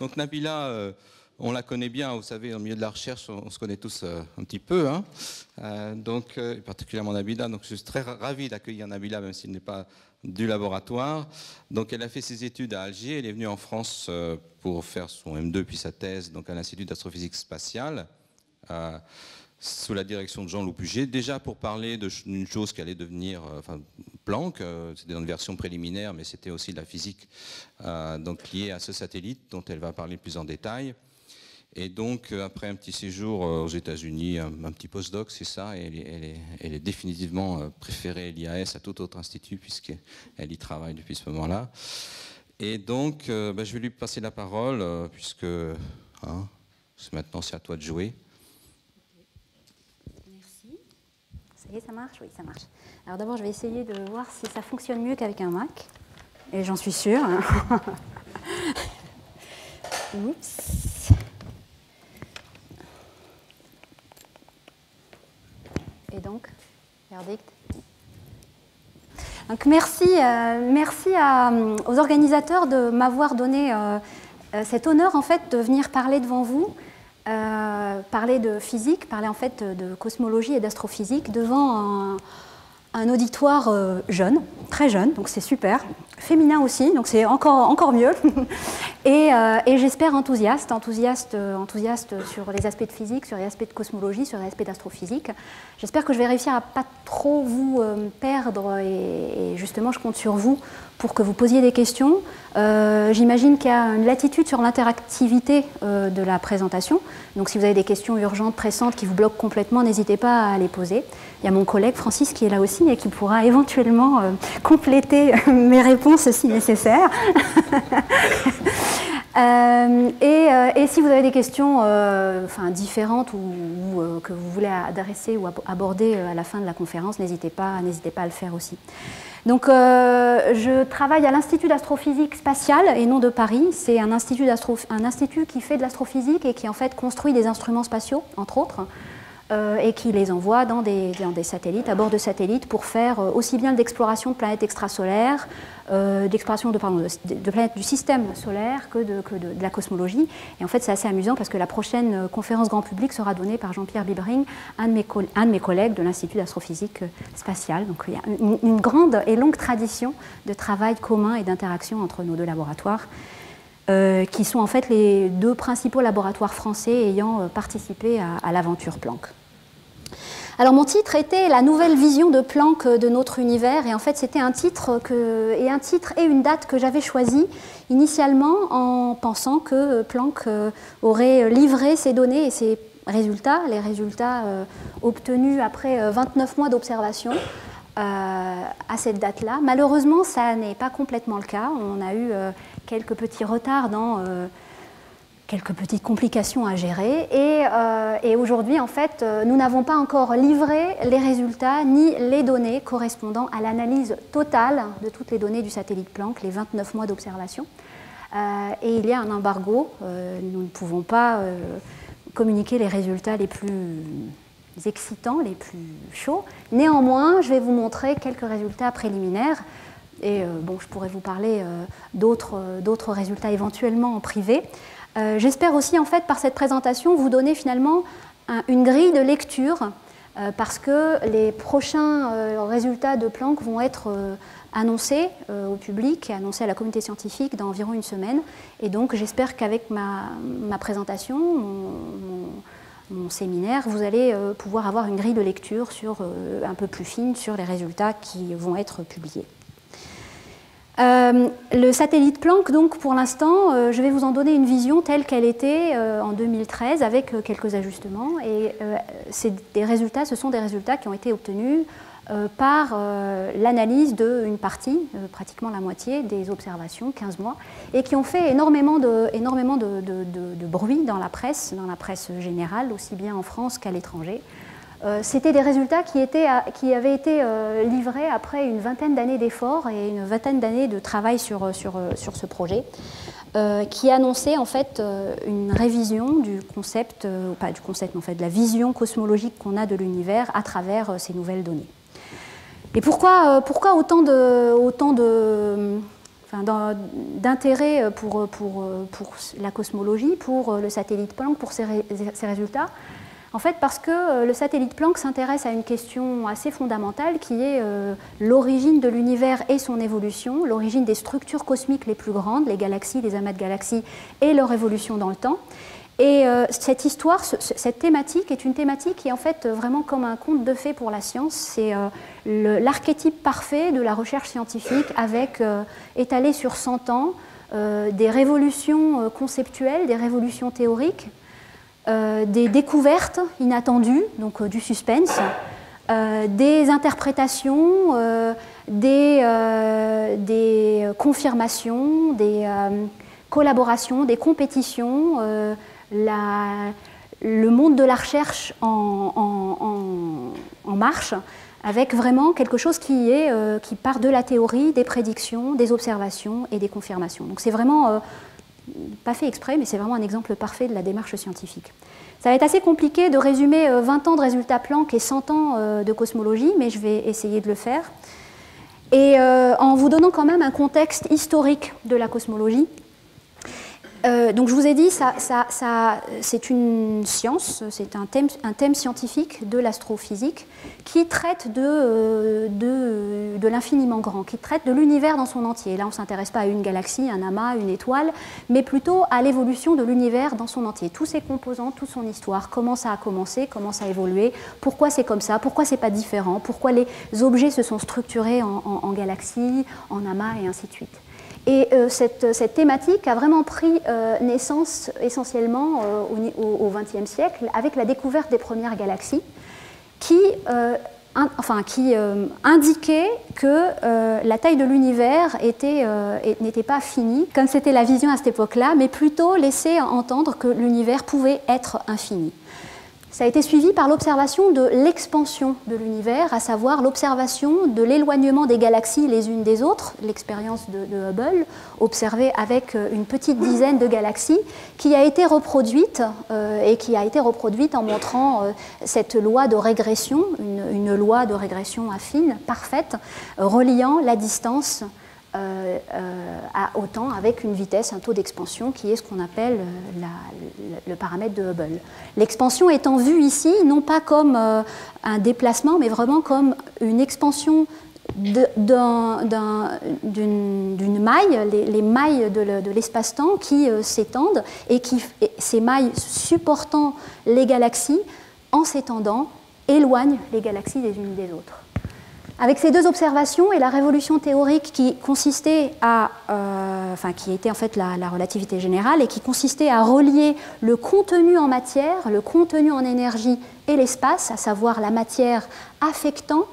Donc Nabila, on la connaît bien, vous savez, au milieu de la recherche, on se connaît tous un petit peu, hein. Particulièrement Nabila. Donc je suis très ravi d'accueillir Nabila, même s'il n'est pas du laboratoire. Donc elle a fait ses études à Alger, elle est venue en France pour faire son M2 puis sa thèse donc à l'Institut d'astrophysique spatiale, sous la direction de Jean Loupuget, déjà pour parler d'une chose qui allait devenir Planck. C'était dans une version préliminaire, mais c'était aussi de la physique donc liée à ce satellite dont elle va parler plus en détail. Et donc, après un petit séjour aux États-Unis, un petit postdoc, c'est ça, et elle est définitivement préférée l'IAS à tout autre institut, puisqu'elle y travaille depuis ce moment-là. Et donc, je vais lui passer la parole, puisque maintenant c'est à toi de jouer. Merci. Ça y est, ça marche? Oui, ça marche. Alors d'abord, je vais essayer de voir si ça fonctionne mieux qu'avec un Mac. Et j'en suis sûre. Oups. Et donc, verdict. Donc merci aux organisateurs de m'avoir donné cet honneur en fait de venir parler devant vous, parler de physique, parler en fait de cosmologie et d'astrophysique devant un auditoire jeune, très jeune, donc c'est super, féminin aussi, donc c'est encore mieux, et j'espère enthousiaste sur les aspects de physique, sur les aspects de cosmologie, sur les aspects d'astrophysique. J'espère que je vais réussir à pas trop vous perdre, et justement je compte sur vous pour que vous posiez des questions. J'imagine qu'il y a une latitude sur l'interactivité de la présentation, donc si vous avez des questions urgentes, pressantes, qui vous bloquent complètement, n'hésitez pas à les poser. Il y a mon collègue Francis qui est là aussi et qui pourra éventuellement compléter mes réponses si nécessaire. Et si vous avez des questions différentes ou que vous voulez adresser ou aborder à la fin de la conférence, n'hésitez pas à le faire aussi. Donc, je travaille à l'Institut d'astrophysique spatiale et non de Paris. C'est un institut qui fait de l'astrophysique et qui en fait construit des instruments spatiaux, entre autres, et qui les envoie dans des satellites, à bord de satellites, pour faire aussi bien de l'exploration de planètes extrasolaires, d'exploration de planètes du système solaire que de la cosmologie. Et en fait, c'est assez amusant parce que la prochaine conférence grand public sera donnée par Jean-Pierre Bibring, un de mes collègues de l'Institut d'astrophysique spatiale. Donc il y a une grande et longue tradition de travail commun et d'interaction entre nos deux laboratoires, qui sont en fait les deux principaux laboratoires français ayant participé à l'aventure Planck. Alors mon titre était la nouvelle vision de Planck de notre univers, et en fait c'était un titre et une date que j'avais choisi initialement en pensant que Planck aurait livré ses données et ses résultats, les résultats obtenus après 29 mois d'observation à cette date-là. Malheureusement, ça n'est pas complètement le cas. On a eu quelques petits retards dans quelques petites complications à gérer. Et aujourd'hui, en fait, nous n'avons pas encore livré les résultats ni les données correspondant à l'analyse totale de toutes les données du satellite Planck, les 29 mois d'observation. Et il y a un embargo. Nous ne pouvons pas communiquer les résultats les plus excitants, les plus chauds. Néanmoins, je vais vous montrer quelques résultats préliminaires. Et bon, je pourrais vous parler d'autres résultats éventuellement en privé. J'espère aussi, en fait, par cette présentation, vous donner finalement une grille de lecture, parce que les prochains résultats de Planck vont être annoncés au public et annoncés à la communauté scientifique dans environ une semaine. Et donc, j'espère qu'avec ma présentation, mon séminaire, vous allez pouvoir avoir une grille de lecture un peu plus fine sur les résultats qui vont être publiés. Le satellite Planck, donc pour l'instant, je vais vous en donner une vision telle qu'elle était en 2013 avec quelques ajustements. Et ce sont des résultats qui ont été obtenus par l'analyse d'une partie, pratiquement la moitié des observations, 15 mois, et qui ont fait énormément de bruit dans la presse générale, aussi bien en France qu'à l'étranger. C'était des résultats qui avaient été livrés après une vingtaine d'années d'efforts et une vingtaine d'années de travail sur ce projet, qui annonçait en fait une révision du concept, pas du concept, mais en fait de la vision cosmologique qu'on a de l'univers à travers ces nouvelles données. Et pourquoi autant d'intérêt pour la cosmologie, pour le satellite Planck, pour ces résultats. En fait, parce que le satellite Planck s'intéresse à une question assez fondamentale qui est l'origine de l'univers et son évolution, l'origine des structures cosmiques les plus grandes, les galaxies, les amas de galaxies et leur évolution dans le temps. Et cette histoire, cette thématique est une thématique qui est en fait vraiment comme un conte de fées pour la science. C'est l'archétype parfait de la recherche scientifique avec, étalé sur 100 ans, des révolutions conceptuelles, des révolutions théoriques, des découvertes inattendues, donc du suspense, des interprétations, des confirmations, des collaborations, des compétitions, le monde de la recherche en marche, avec vraiment quelque chose qui part de la théorie, des prédictions, des observations et des confirmations. Donc c'est vraiment, pas fait exprès, mais c'est vraiment un exemple parfait de la démarche scientifique. Ça va être assez compliqué de résumer 20 ans de résultats Planck et 100 ans de cosmologie, mais je vais essayer de le faire. Et en vous donnant quand même un contexte historique de la cosmologie. Donc je vous ai dit, c'est une science, c'est un thème scientifique de l'astrophysique qui traite de l'infiniment grand, qui traite de l'univers dans son entier. Là, on ne s'intéresse pas à une galaxie, un amas, une étoile, mais plutôt à l'évolution de l'univers dans son entier. Tous ses composants, toute son histoire, comment ça a commencé, comment ça a évolué, pourquoi c'est comme ça, pourquoi c'est pas différent, pourquoi les objets se sont structurés en galaxies, en amas et ainsi de suite. Et cette thématique a vraiment pris naissance essentiellement au XXe siècle avec la découverte des premières galaxies qui indiquait que la taille de l'univers n'était pas finie, comme c'était la vision à cette époque-là, mais plutôt laissait entendre que l'univers pouvait être infini. Ça a été suivi par l'observation de l'expansion de l'univers, à savoir l'observation de l'éloignement des galaxies les unes des autres, l'expérience de Hubble, observée avec une petite dizaine de galaxies, qui a été reproduite en montrant cette loi de régression, une loi de régression affine, parfaite, reliant la distance au temps avec une vitesse, un taux d'expansion qui est ce qu'on appelle le paramètre de Hubble. L'expansion étant vue ici, non pas comme un déplacement, mais vraiment comme une expansion d'une maille, les mailles de l'espace-temps qui s'étendent et ces mailles supportant les galaxies, en s'étendant, éloignent les galaxies les unes des autres. Avec ces deux observations et la révolution théorique qui consistait qui était en fait la relativité générale et qui consistait à relier le contenu en matière, le contenu en énergie et l'espace, à savoir la matière affectant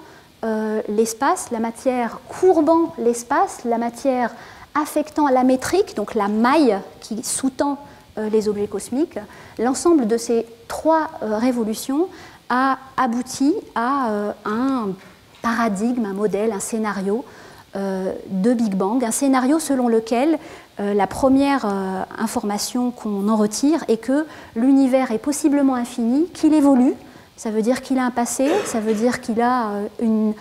l'espace, la matière courbant l'espace, la matière affectant la métrique, donc la maille qui sous-tend les objets cosmiques. L'ensemble de ces trois révolutions a abouti à un paradigme, un modèle, un scénario de Big Bang, un scénario selon lequel la première information qu'on en retire est que l'univers est possiblement infini, qu'il évolue, ça veut dire qu'il a un passé, ça veut dire qu'il a une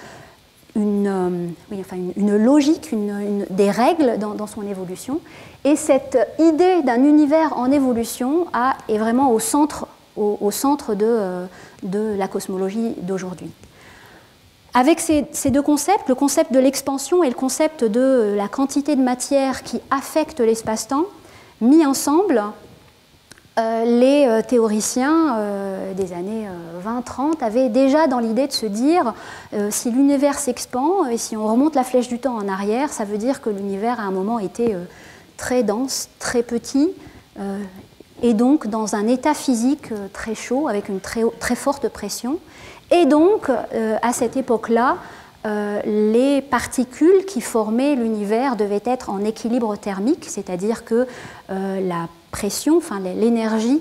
logique, des règles dans son évolution. Et cette idée d'un univers en évolution est vraiment au centre de la cosmologie d'aujourd'hui. Avec ces deux concepts, le concept de l'expansion et le concept de la quantité de matière qui affecte l'espace-temps, mis ensemble, les théoriciens des années 20-30 avaient déjà dans l'idée de se dire si l'univers s'expand et si on remonte la flèche du temps en arrière, ça veut dire que l'univers à un moment était très dense, très petit, et donc dans un état physique très chaud, avec une très forte pression. Et donc, à cette époque-là, les particules qui formaient l'univers devaient être en équilibre thermique, c'est-à-dire que la pression, l'énergie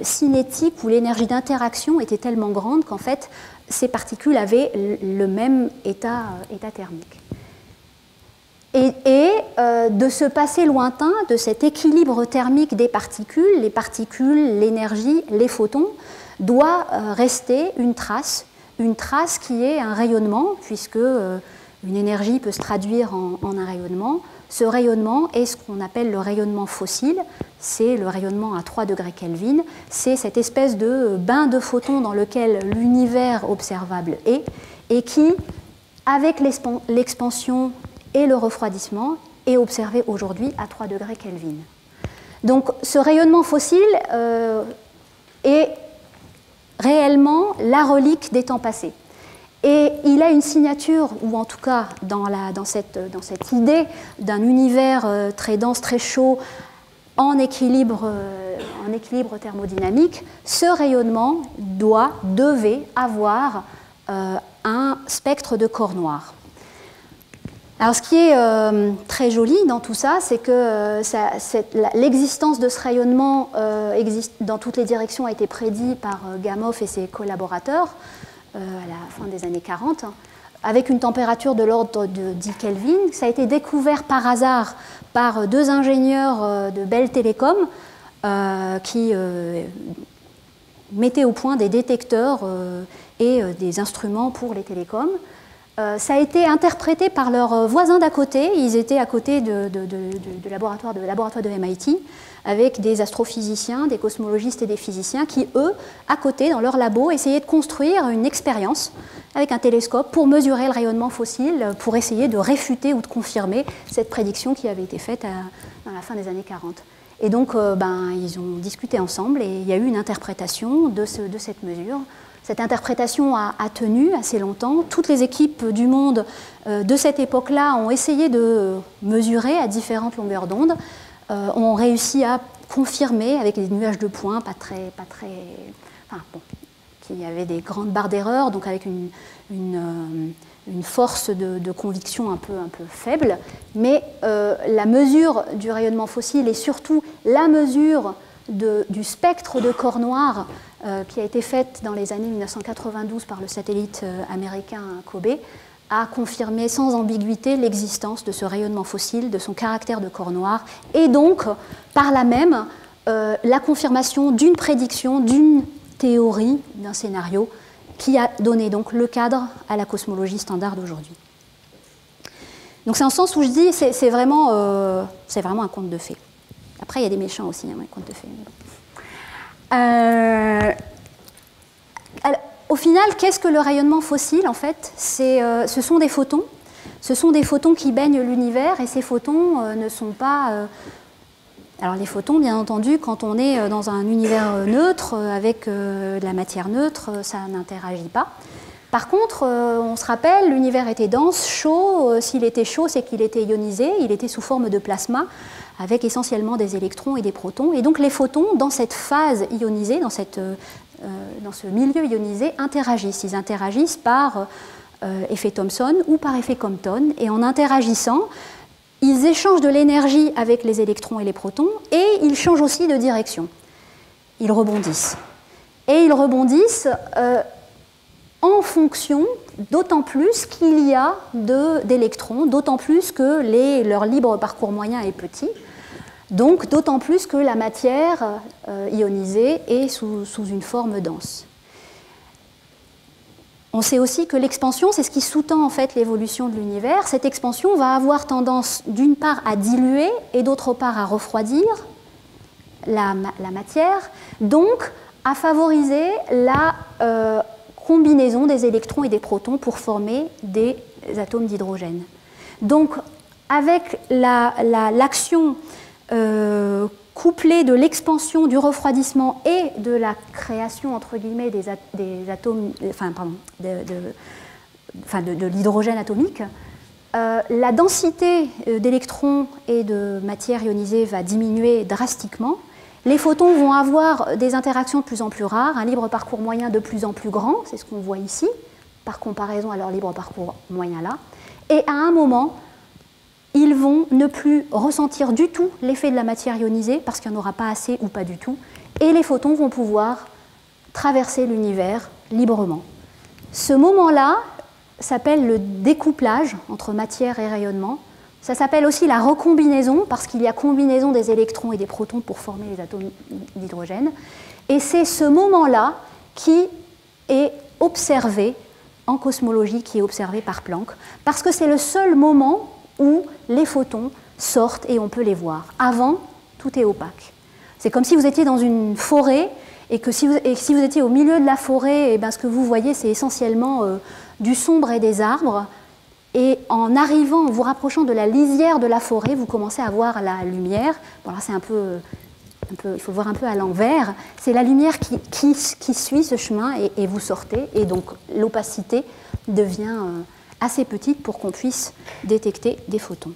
cinétique ou l'énergie d'interaction était tellement grande qu'en fait, ces particules avaient le même état thermique. Et de ce passé lointain, de cet équilibre thermique des particules, les particules, l'énergie, les photons, doit rester une trace qui est un rayonnement, puisque une énergie peut se traduire en un rayonnement. Ce rayonnement est ce qu'on appelle le rayonnement fossile, c'est le rayonnement à 3 degrés Kelvin, c'est cette espèce de bain de photons dans lequel l'univers observable est, et qui, avec l'expansion et le refroidissement, est observé aujourd'hui à 3 degrés Kelvin. Donc ce rayonnement fossile est réellement la relique des temps passés. Et il a une signature, ou en tout cas dans cette idée d'un univers très dense, très chaud, en équilibre thermodynamique, ce rayonnement devait avoir un spectre de corps noir. Alors ce qui est très joli dans tout ça, c'est que l'existence de ce rayonnement dans toutes les directions a été prédit par Gamow et ses collaborateurs à la fin des années 40, avec une température de l'ordre de 10 Kelvin. Ça a été découvert par hasard par 2 ingénieurs de Bell Telecom qui mettaient au point des détecteurs et des instruments pour les télécoms. Ça a été interprété par leurs voisins d'à côté. Ils étaient à côté de laboratoire de MIT, avec des astrophysiciens, des cosmologistes et des physiciens qui, eux, à côté, dans leur labo, essayaient de construire une expérience avec un télescope pour mesurer le rayonnement fossile, pour essayer de réfuter ou de confirmer cette prédiction qui avait été faite à la fin des années 40. Et donc, ils ont discuté ensemble et il y a eu une interprétation de cette mesure. Cette interprétation a tenu assez longtemps. Toutes les équipes du monde de cette époque-là ont essayé de mesurer à différentes longueurs d'onde, ont réussi à confirmer avec des nuages de points, qui avaient des grandes barres d'erreur, donc avec une force de conviction un peu faible. Mais la mesure du rayonnement fossile et surtout la mesure du spectre de corps noir qui a été faite dans les années 1992 par le satellite américain COBE, a confirmé sans ambiguïté l'existence de ce rayonnement fossile, de son caractère de corps noir, et donc, par là même, la confirmation d'une prédiction, d'une théorie, d'un scénario, qui a donné donc le cadre à la cosmologie standard d'aujourd'hui. Donc c'est en sens où je dis c'est vraiment un conte de fées. Après, il y a des méchants aussi, hein, les contes de fées. Alors, au final, qu'est-ce que le rayonnement fossile, en fait? Ce sont des photons. Ce sont des photons qui baignent l'univers, et ces photons ne sont pas... Alors les photons, bien entendu, quand on est dans un univers neutre, avec de la matière neutre, ça n'interagit pas. Par contre, on se rappelle, l'univers était dense, chaud. S'il était chaud, c'est qu'il était ionisé, il était sous forme de plasma, avec essentiellement des électrons et des protons. Et donc les photons, dans cette phase ionisée, dans ce milieu ionisé, interagissent. Ils interagissent par effet Thomson ou par effet Compton. Et en interagissant, ils échangent de l'énergie avec les électrons et les protons, et ils changent aussi de direction. Ils rebondissent. Et ils rebondissent en fonction, d'autant plus qu'il y a d'électrons, d'autant plus que leur libre parcours moyen est petit, donc d'autant plus que la matière ionisée est sous une forme dense. On sait aussi que l'expansion, c'est ce qui sous-tend en fait l'évolution de l'univers. Cette expansion va avoir tendance d'une part à diluer et d'autre part à refroidir la matière, donc à favoriser la combinaison des électrons et des protons pour former des atomes d'hydrogène. Donc avec l'action couplée de l'expansion, du refroidissement et de la création, entre guillemets, de l'hydrogène atomique, la densité d'électrons et de matière ionisée va diminuer drastiquement. Les photons vont avoir des interactions de plus en plus rares, un libre parcours moyen de plus en plus grand, c'est ce qu'on voit ici, par comparaison à leur libre parcours moyen là. Et à un moment, ils vont ne plus ressentir du tout l'effet de la matière ionisée, parce qu'il n'y en aura pas assez ou pas du tout, et les photons vont pouvoir traverser l'univers librement. Ce moment-là s'appelle le découplage entre matière et rayonnement. Ça s'appelle aussi la recombinaison, parce qu'il y a combinaison des électrons et des protons pour former les atomes d'hydrogène. Et c'est ce moment-là qui est observé en cosmologie qui est observé par Planck, parce que c'est le seul moment où les photons sortent et on peut les voir. Avant, tout est opaque. C'est comme si vous étiez dans une forêt et que si vous étiez au milieu de la forêt, et bien ce que vous voyez, c'est essentiellement du sombre et des arbres. Et en arrivant, en vous rapprochant de la lisière de la forêt, vous commencez à voir la lumière. Bon, là, c'est un peu, il faut le voir un peu à l'envers. C'est la lumière qui suit ce chemin et vous sortez. Et donc, l'opacité devient assez petite pour qu'on puisse détecter des photons.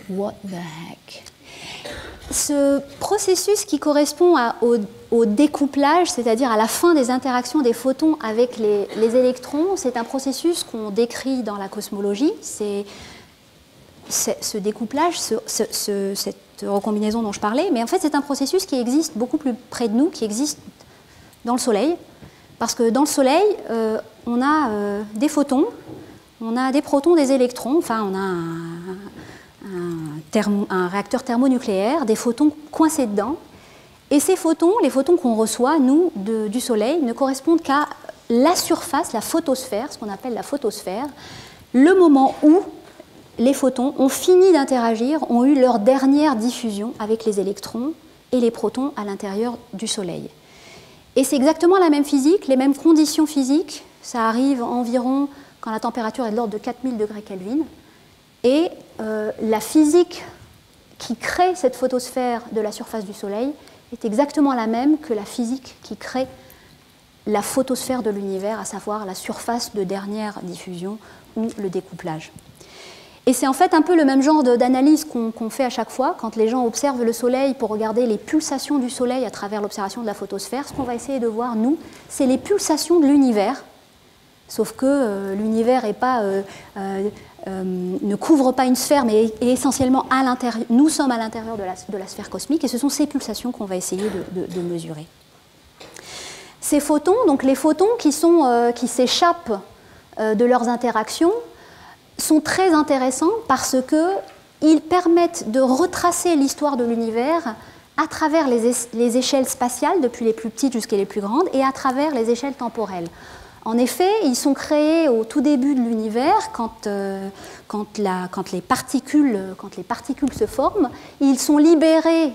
What the heck? Ce processus qui correspond au découplage, c'est-à-dire à la fin des interactions des photons avec les électrons, c'est un processus qu'on décrit dans la cosmologie. C'est ce découplage, cette recombinaison dont je parlais, mais en fait c'est un processus qui existe beaucoup plus près de nous, qui existe dans le Soleil, parce que dans le Soleil, on a des photons, on a des protons, des électrons, enfin on a un réacteur thermonucléaire, des photons coincés dedans. Et ces photons, les photons qu'on reçoit, nous, du Soleil, ne correspondent qu'à la surface, la photosphère, ce qu'on appelle la photosphère, le moment où les photons ont fini d'interagir, ont eu leur dernière diffusion avec les électrons et les protons à l'intérieur du Soleil. Et c'est exactement la même physique, les mêmes conditions physiques. Ça arrive environ quand la température est de l'ordre de 4000 degrés Kelvin. Et la physique qui crée cette photosphère de la surface du Soleil est exactement la même que la physique qui crée la photosphère de l'univers, à savoir la surface de dernière diffusion ou le découplage. Et c'est en fait un peu le même genre d'analyse qu'on fait à chaque fois quand les gens observent le Soleil pour regarder les pulsations du Soleil à travers l'observation de la photosphère. Ce qu'on va essayer de voir, nous, c'est les pulsations de l'univers, sauf que l'univers n'est pas... ne couvre pas une sphère, mais est essentiellement à l'intérieur. Nous sommes à l'intérieur de la sphère cosmique, et ce sont ces pulsations qu'on va essayer de mesurer. Ces photons, donc les photons qui s'échappent de leurs interactions, sont très intéressants parce qu'ils permettent de retracer l'histoire de l'univers à travers les échelles spatiales, depuis les plus petites jusqu'à les plus grandes, et à travers les échelles temporelles. En effet, ils sont créés au tout début de l'univers, quand les particules se forment, ils sont libérés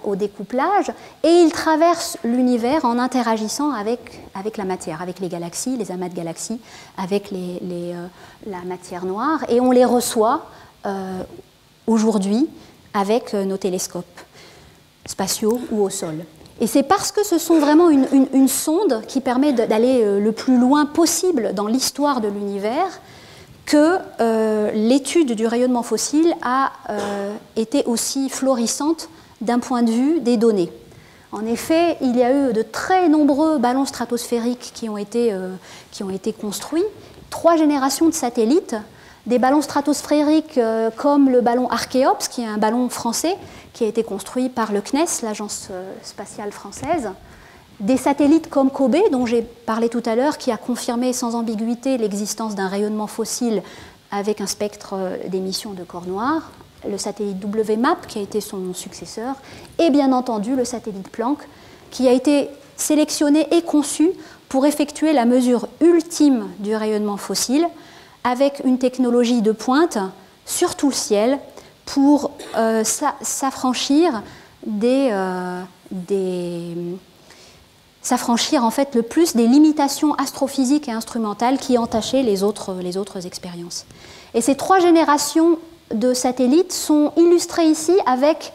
au découplage et ils traversent l'univers en interagissant avec la matière, avec les galaxies, les amas de galaxies, avec la matière noire, et on les reçoit aujourd'hui avec nos télescopes spatiaux ou au sol. Et c'est parce que ce sont vraiment une sonde qui permet d'aller le plus loin possible dans l'histoire de l'univers que l'étude du rayonnement fossile a été aussi florissante d'un point de vue des données. En effet, il y a eu de très nombreux ballons stratosphériques qui ont été construits, 3 générations de satellites, des ballons stratosphériques comme le ballon Archéops, qui est un ballon français, qui a été construit par le CNES, l'agence spatiale française, des satellites comme COBE, dont j'ai parlé tout à l'heure, qui a confirmé sans ambiguïté l'existence d'un rayonnement fossile avec un spectre d'émission de corps noirs, le satellite WMAP, qui a été son successeur, et bien entendu le satellite Planck, qui a été sélectionné et conçu pour effectuer la mesure ultime du rayonnement fossile, avec une technologie de pointe sur tout le ciel, pour s'affranchir s'affranchir en fait le plus des limitations astrophysiques et instrumentales qui entachaient les autres expériences. Et ces 3 générations de satellites sont illustrées ici avec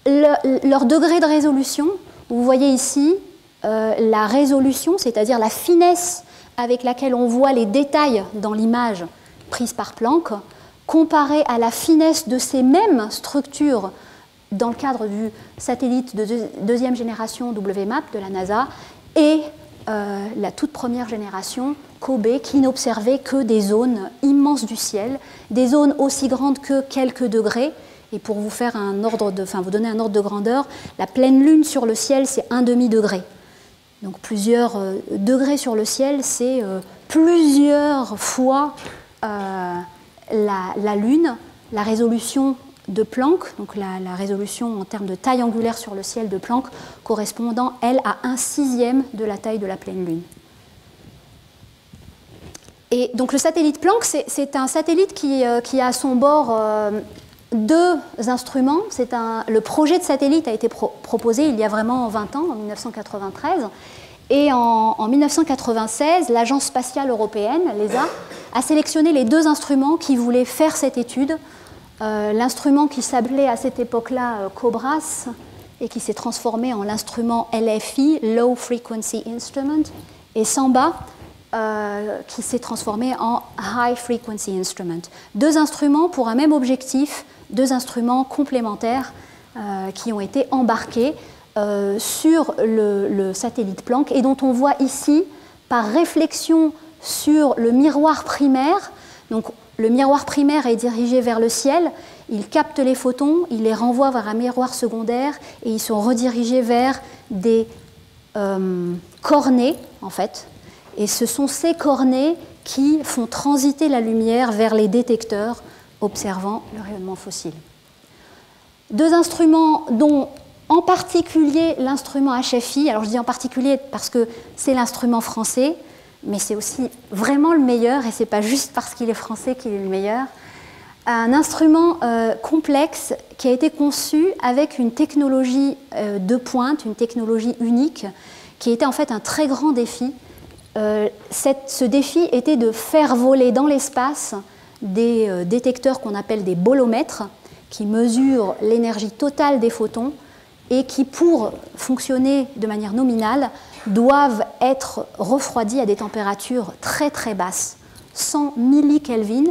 leur degré de résolution. Vous voyez ici la résolution, c'est-à-dire la finesse avec laquelle on voit les détails dans l'image prise par Planck, comparé à la finesse de ces mêmes structures dans le cadre du satellite de 2e génération WMAP de la NASA et la toute première génération COBE qui n'observait que des zones immenses du ciel, des zones aussi grandes que quelques degrés. Et pour vous faire vous donner un ordre de grandeur, la pleine lune sur le ciel, c'est 1/2 degré. Donc plusieurs degrés sur le ciel, c'est plusieurs fois la Lune, la résolution de Planck, donc la résolution en termes de taille angulaire sur le ciel de Planck, correspondant, elle, à 1/6 de la taille de la pleine Lune. Et donc le satellite Planck, c'est un satellite qui a à son bord deux instruments. Le projet de satellite a été proposé il y a vraiment 20 ans, en 1993. Et en 1996, l'Agence spatiale européenne, l'ESA, a sélectionné les deux instruments qui voulaient faire cette étude. L'instrument qui s'appelait à cette époque-là COBRAS et qui s'est transformé en l'instrument LFI, Low Frequency Instrument, et SAMBA, qui s'est transformé en High Frequency Instrument. Deux instruments pour un même objectif, deux instruments complémentaires qui ont été embarqués sur le satellite Planck et dont on voit ici, par réflexion sur le miroir primaire, donc le miroir primaire est dirigé vers le ciel, il capte les photons, il les renvoie vers un miroir secondaire et ils sont redirigés vers des cornets, en fait. Et ce sont ces cornets qui font transiter la lumière vers les détecteurs observant le rayonnement fossile. Deux instruments dont en particulier l'instrument HFI, alors je dis en particulier parce que c'est l'instrument français, mais c'est aussi vraiment le meilleur, et ce n'est pas juste parce qu'il est français qu'il est le meilleur. Un instrument complexe qui a été conçu avec une technologie de pointe, une technologie unique, qui était en fait un très grand défi. Ce défi était de faire voler dans l'espace des détecteurs qu'on appelle des bolomètres, qui mesurent l'énergie totale des photons et qui, pour fonctionner de manière nominale, doivent être refroidis à des températures très très basses, 100 millikelvin,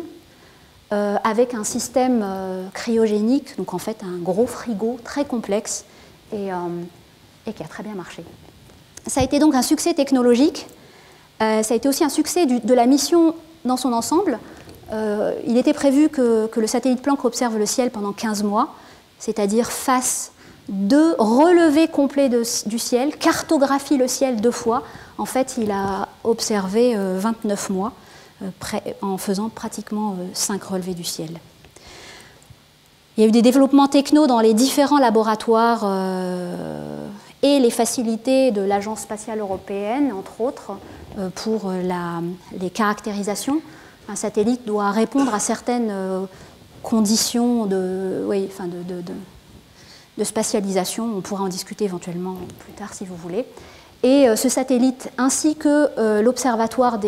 avec un système cryogénique, donc en fait un gros frigo très complexe et qui a très bien marché. Ça a été donc un succès technologique, ça a été aussi un succès de la mission dans son ensemble. Il était prévu que le satellite Planck observe le ciel pendant 15 mois, c'est-à-dire fasse 2 relevés complets du ciel, cartographie le ciel 2 fois. En fait, il a observé 29 mois en faisant pratiquement 5 relevés du ciel. Il y a eu des développements techno dans les différents laboratoires et les facilités de l'Agence spatiale européenne, entre autres, pour les caractérisations. Un satellite doit répondre à certaines conditions de spatialisation. On pourra en discuter éventuellement plus tard si vous voulez. Et ce satellite, ainsi que l'observatoire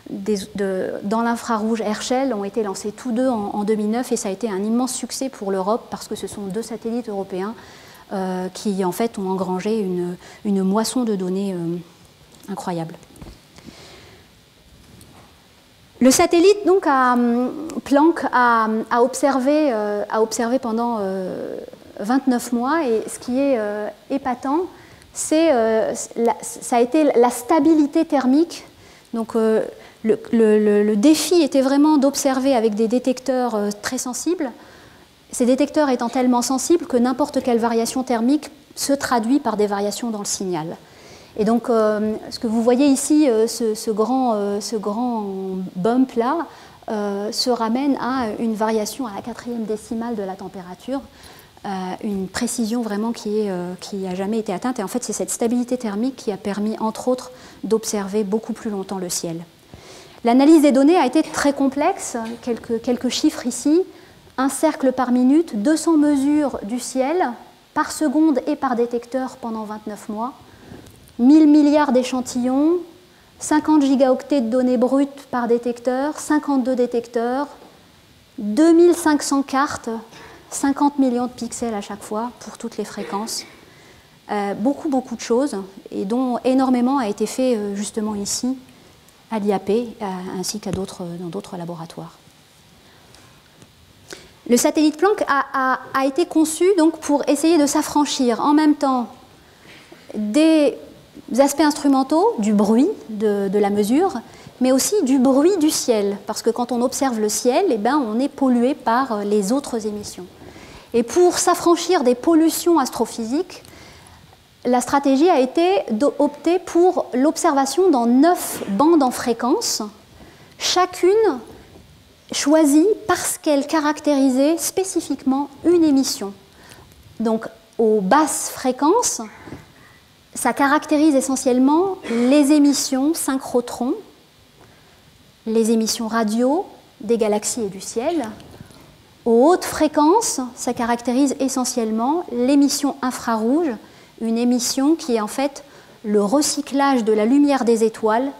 dans l'infrarouge Herschel, ont été lancés tous deux en 2009, et ça a été un immense succès pour l'Europe parce que ce sont 2 satellites européens qui en fait ont engrangé une moisson de données incroyable. Le satellite donc Planck a observé pendant 29 mois, et ce qui est épatant, ça a été la stabilité thermique. Donc le défi était vraiment d'observer avec des détecteurs très sensibles, ces détecteurs étant tellement sensibles que n'importe quelle variation thermique se traduit par des variations dans le signal. Et donc ce que vous voyez ici, ce grand bump là, se ramène à une variation à la 4e décimale de la température, une précision vraiment qui n'a jamais été atteinte. Et en fait, c'est cette stabilité thermique qui a permis, entre autres, d'observer beaucoup plus longtemps le ciel. L'analyse des données a été très complexe. Quelques chiffres ici. 1 cercle par minute, 200 mesures du ciel par seconde et par détecteur pendant 29 mois, 1000 milliards d'échantillons, 50 gigaoctets de données brutes par détecteur, 52 détecteurs, 2500 cartes, 50 millions de pixels à chaque fois pour toutes les fréquences. Beaucoup de choses, et dont énormément a été fait justement ici, à l'IAP, ainsi qu'à dans d'autres laboratoires. Le satellite Planck a été conçu donc pour essayer de s'affranchir en même temps des aspects instrumentaux, du bruit de la mesure, mais aussi du bruit du ciel, parce que quand on observe le ciel, eh ben, on est pollué par les autres émissions. Et pour s'affranchir des pollutions astrophysiques, la stratégie a été d'opter pour l'observation dans 9 bandes en fréquence, chacune choisie parce qu'elle caractérisait spécifiquement une émission. Donc, aux basses fréquences, ça caractérise essentiellement les émissions synchrotrons, les émissions radio des galaxies et du ciel. Aux hautes fréquences, ça caractérise essentiellement l'émission infrarouge, une émission qui est en fait le recyclage de la lumière des étoiles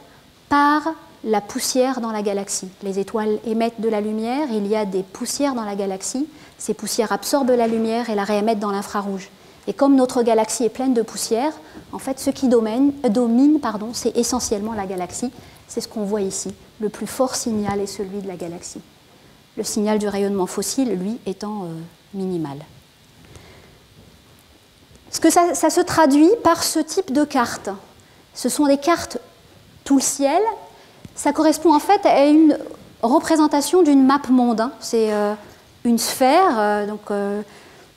par la poussière dans la galaxie. Les étoiles émettent de la lumière, il y a des poussières dans la galaxie, ces poussières absorbent la lumière et la réémettent dans l'infrarouge. Et comme notre galaxie est pleine de poussière, en fait, ce qui domine, c'est essentiellement la galaxie. C'est ce qu'on voit ici. Le plus fort signal est celui de la galaxie. Le signal du rayonnement fossile, lui, étant minimal. Ça se traduit par ce type de cartes. Ce sont des cartes tout le ciel. Ça correspond en fait à une représentation d'une map monde. C'est une sphère,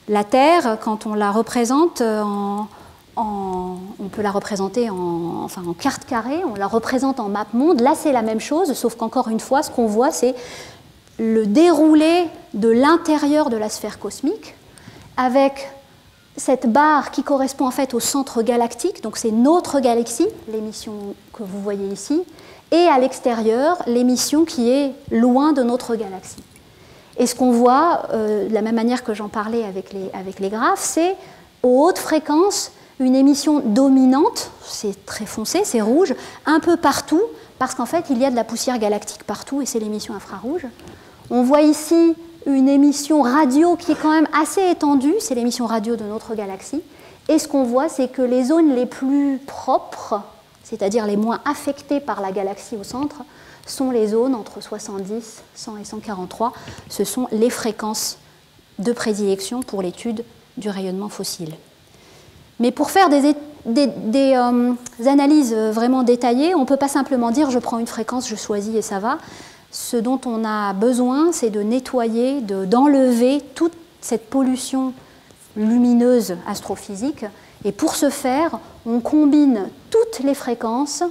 la Terre, quand on la représente on peut la représenter en carte carrée, on la représente en map monde. Là, c'est la même chose, sauf qu'encore une fois, ce qu'on voit, c'est le déroulé de l'intérieur de la sphère cosmique, avec cette barre qui correspond en fait au centre galactique, donc c'est notre galaxie, l'émission que vous voyez ici, et à l'extérieur, l'émission qui est loin de notre galaxie. Et ce qu'on voit, de la même manière que j'en parlais avec les graphes, c'est aux hautes fréquences une émission dominante, c'est très foncé, c'est rouge, un peu partout, parce qu'en fait il y a de la poussière galactique partout et c'est l'émission infrarouge. On voit ici une émission radio qui est quand même assez étendue, c'est l'émission radio de notre galaxie. Et ce qu'on voit, c'est que les zones les plus propres, c'est-à-dire les moins affectées par la galaxie au centre, sont les zones entre 70, 100 et 143. Ce sont les fréquences de prédilection pour l'étude du rayonnement fossile. Mais pour faire des analyses vraiment détaillées, on ne peut pas simplement dire je prends une fréquence, je choisis et ça va. Ce dont on a besoin, c'est de nettoyer, d'enlever toute cette pollution lumineuse astrophysique. Et pour ce faire, on combine toutes les fréquences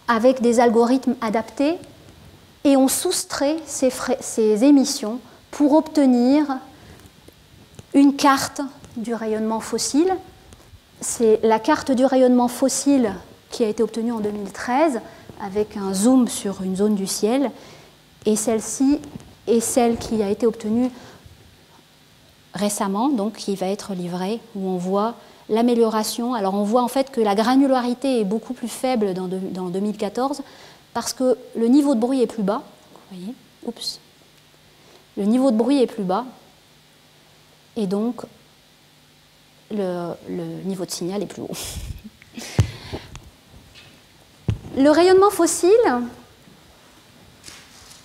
avec des algorithmes adaptés et on soustrait ces émissions pour obtenir une carte du rayonnement fossile. C'est la carte du rayonnement fossile qui a été obtenue en 2013 avec un zoom sur une zone du ciel, et celle-ci est celle qui a été obtenue récemment, donc qui va être livrée, où on voit l'amélioration. Alors on voit en fait que la granularité est beaucoup plus faible dans 2014 parce que le niveau de bruit est plus bas. Vous voyez, oups. Le niveau de bruit est plus bas et donc le niveau de signal est plus haut. Le rayonnement fossile,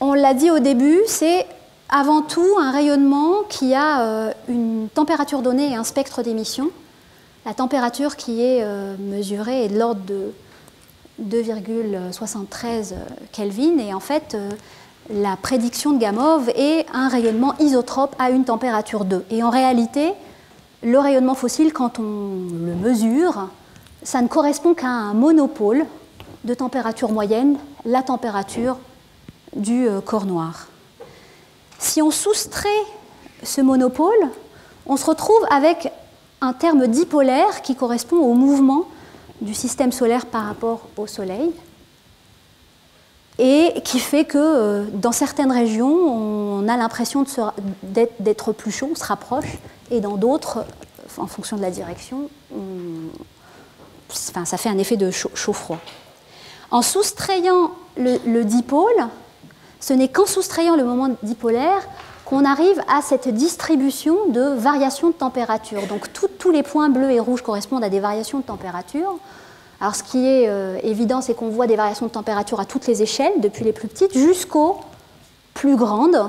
on l'a dit au début, c'est avant tout un rayonnement qui a une température donnée et un spectre d'émission. La température qui est mesurée est de l'ordre de 2,73 Kelvin et en fait la prédiction de Gamow est un rayonnement isotrope à une température 2. Et en réalité, le rayonnement fossile, quand on le mesure, ça ne correspond qu'à un monopôle de température moyenne, la température du corps noir. Si on soustrait ce monopôle, on se retrouve avec un terme dipolaire qui correspond au mouvement du système solaire par rapport au Soleil et qui fait que dans certaines régions, on a l'impression d'être plus chaud, on se rapproche, et dans d'autres, en fonction de la direction, ça fait un effet de chaud-froid. En soustrayant le dipôle, ce n'est qu'en soustrayant le moment dipolaire qu'on arrive à cette distribution de variations de température. Donc tous les points bleus et rouges correspondent à des variations de température. Alors ce qui est évident, c'est qu'on voit des variations de température à toutes les échelles, depuis les plus petites jusqu'aux plus grandes,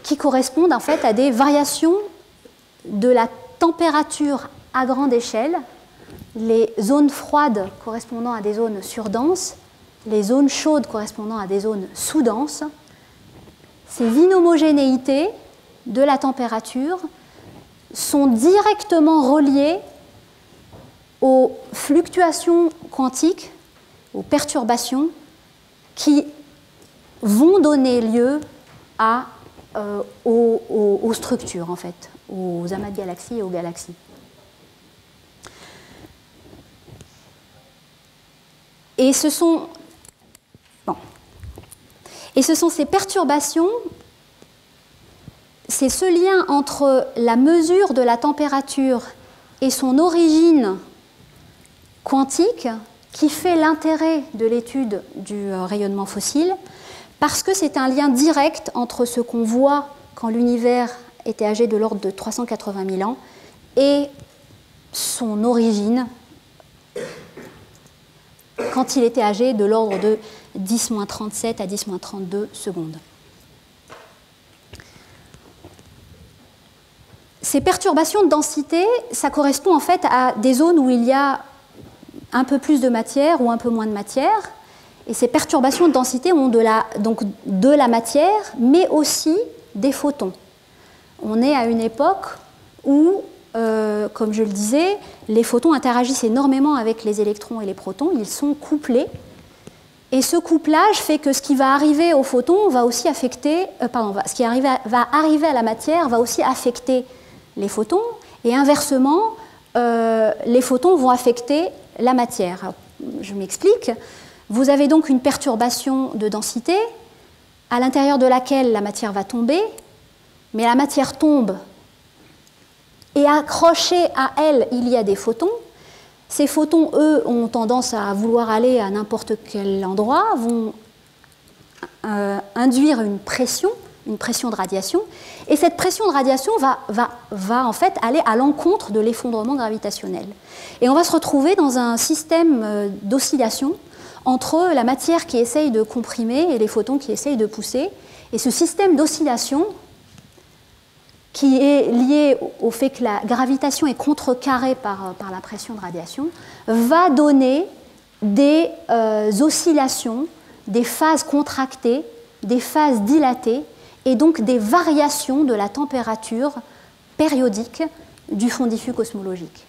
qui correspondent en fait à des variations de la température à grande échelle, les zones froides correspondant à des zones surdenses, les zones chaudes correspondant à des zones sous-denses. Ces inhomogénéités de la température sont directement reliées aux fluctuations quantiques, aux perturbations qui vont donner lieu aux structures, en fait, aux amas de galaxies et aux galaxies. Et ce sont Et ce sont ces perturbations, c'est ce lien entre la mesure de la température et son origine quantique qui fait l'intérêt de l'étude du rayonnement fossile, parce que c'est un lien direct entre ce qu'on voit quand l'univers était âgé de l'ordre de 380 000 ans et son origine quand il était âgé de l'ordre de 10-37 à 10-32 secondes. Ces perturbations de densité, ça correspond en fait à des zones où il y a un peu plus de matière ou un peu moins de matière. Et ces perturbations de densité ont donc de la matière, mais aussi des photons. On est à une époque où, comme je le disais, les photons interagissent énormément avec les électrons et les protons. Ils sont couplés. Et ce couplage fait que ce qui va arriver aux photons va aussi affecter, ce qui va arriver à la matière va aussi affecter les photons. Et inversement, les photons vont affecter la matière. Alors, je m'explique. Vous avez donc une perturbation de densité à l'intérieur de laquelle la matière va tomber, mais la matière tombe et accrochée à elle, il y a des photons. Ces photons, eux, ont tendance à vouloir aller à n'importe quel endroit, vont induire une pression de radiation, et cette pression de radiation va en fait aller à l'encontre de l'effondrement gravitationnel. Et on va se retrouver dans un système d'oscillation entre la matière qui essaye de comprimer et les photons qui essayent de pousser. Et ce système d'oscillation, qui est lié au fait que la gravitation est contrecarrée par la pression de radiation, va donner des oscillations, des phases contractées, des phases dilatées, et donc des variations de la température périodique du fond diffus cosmologique.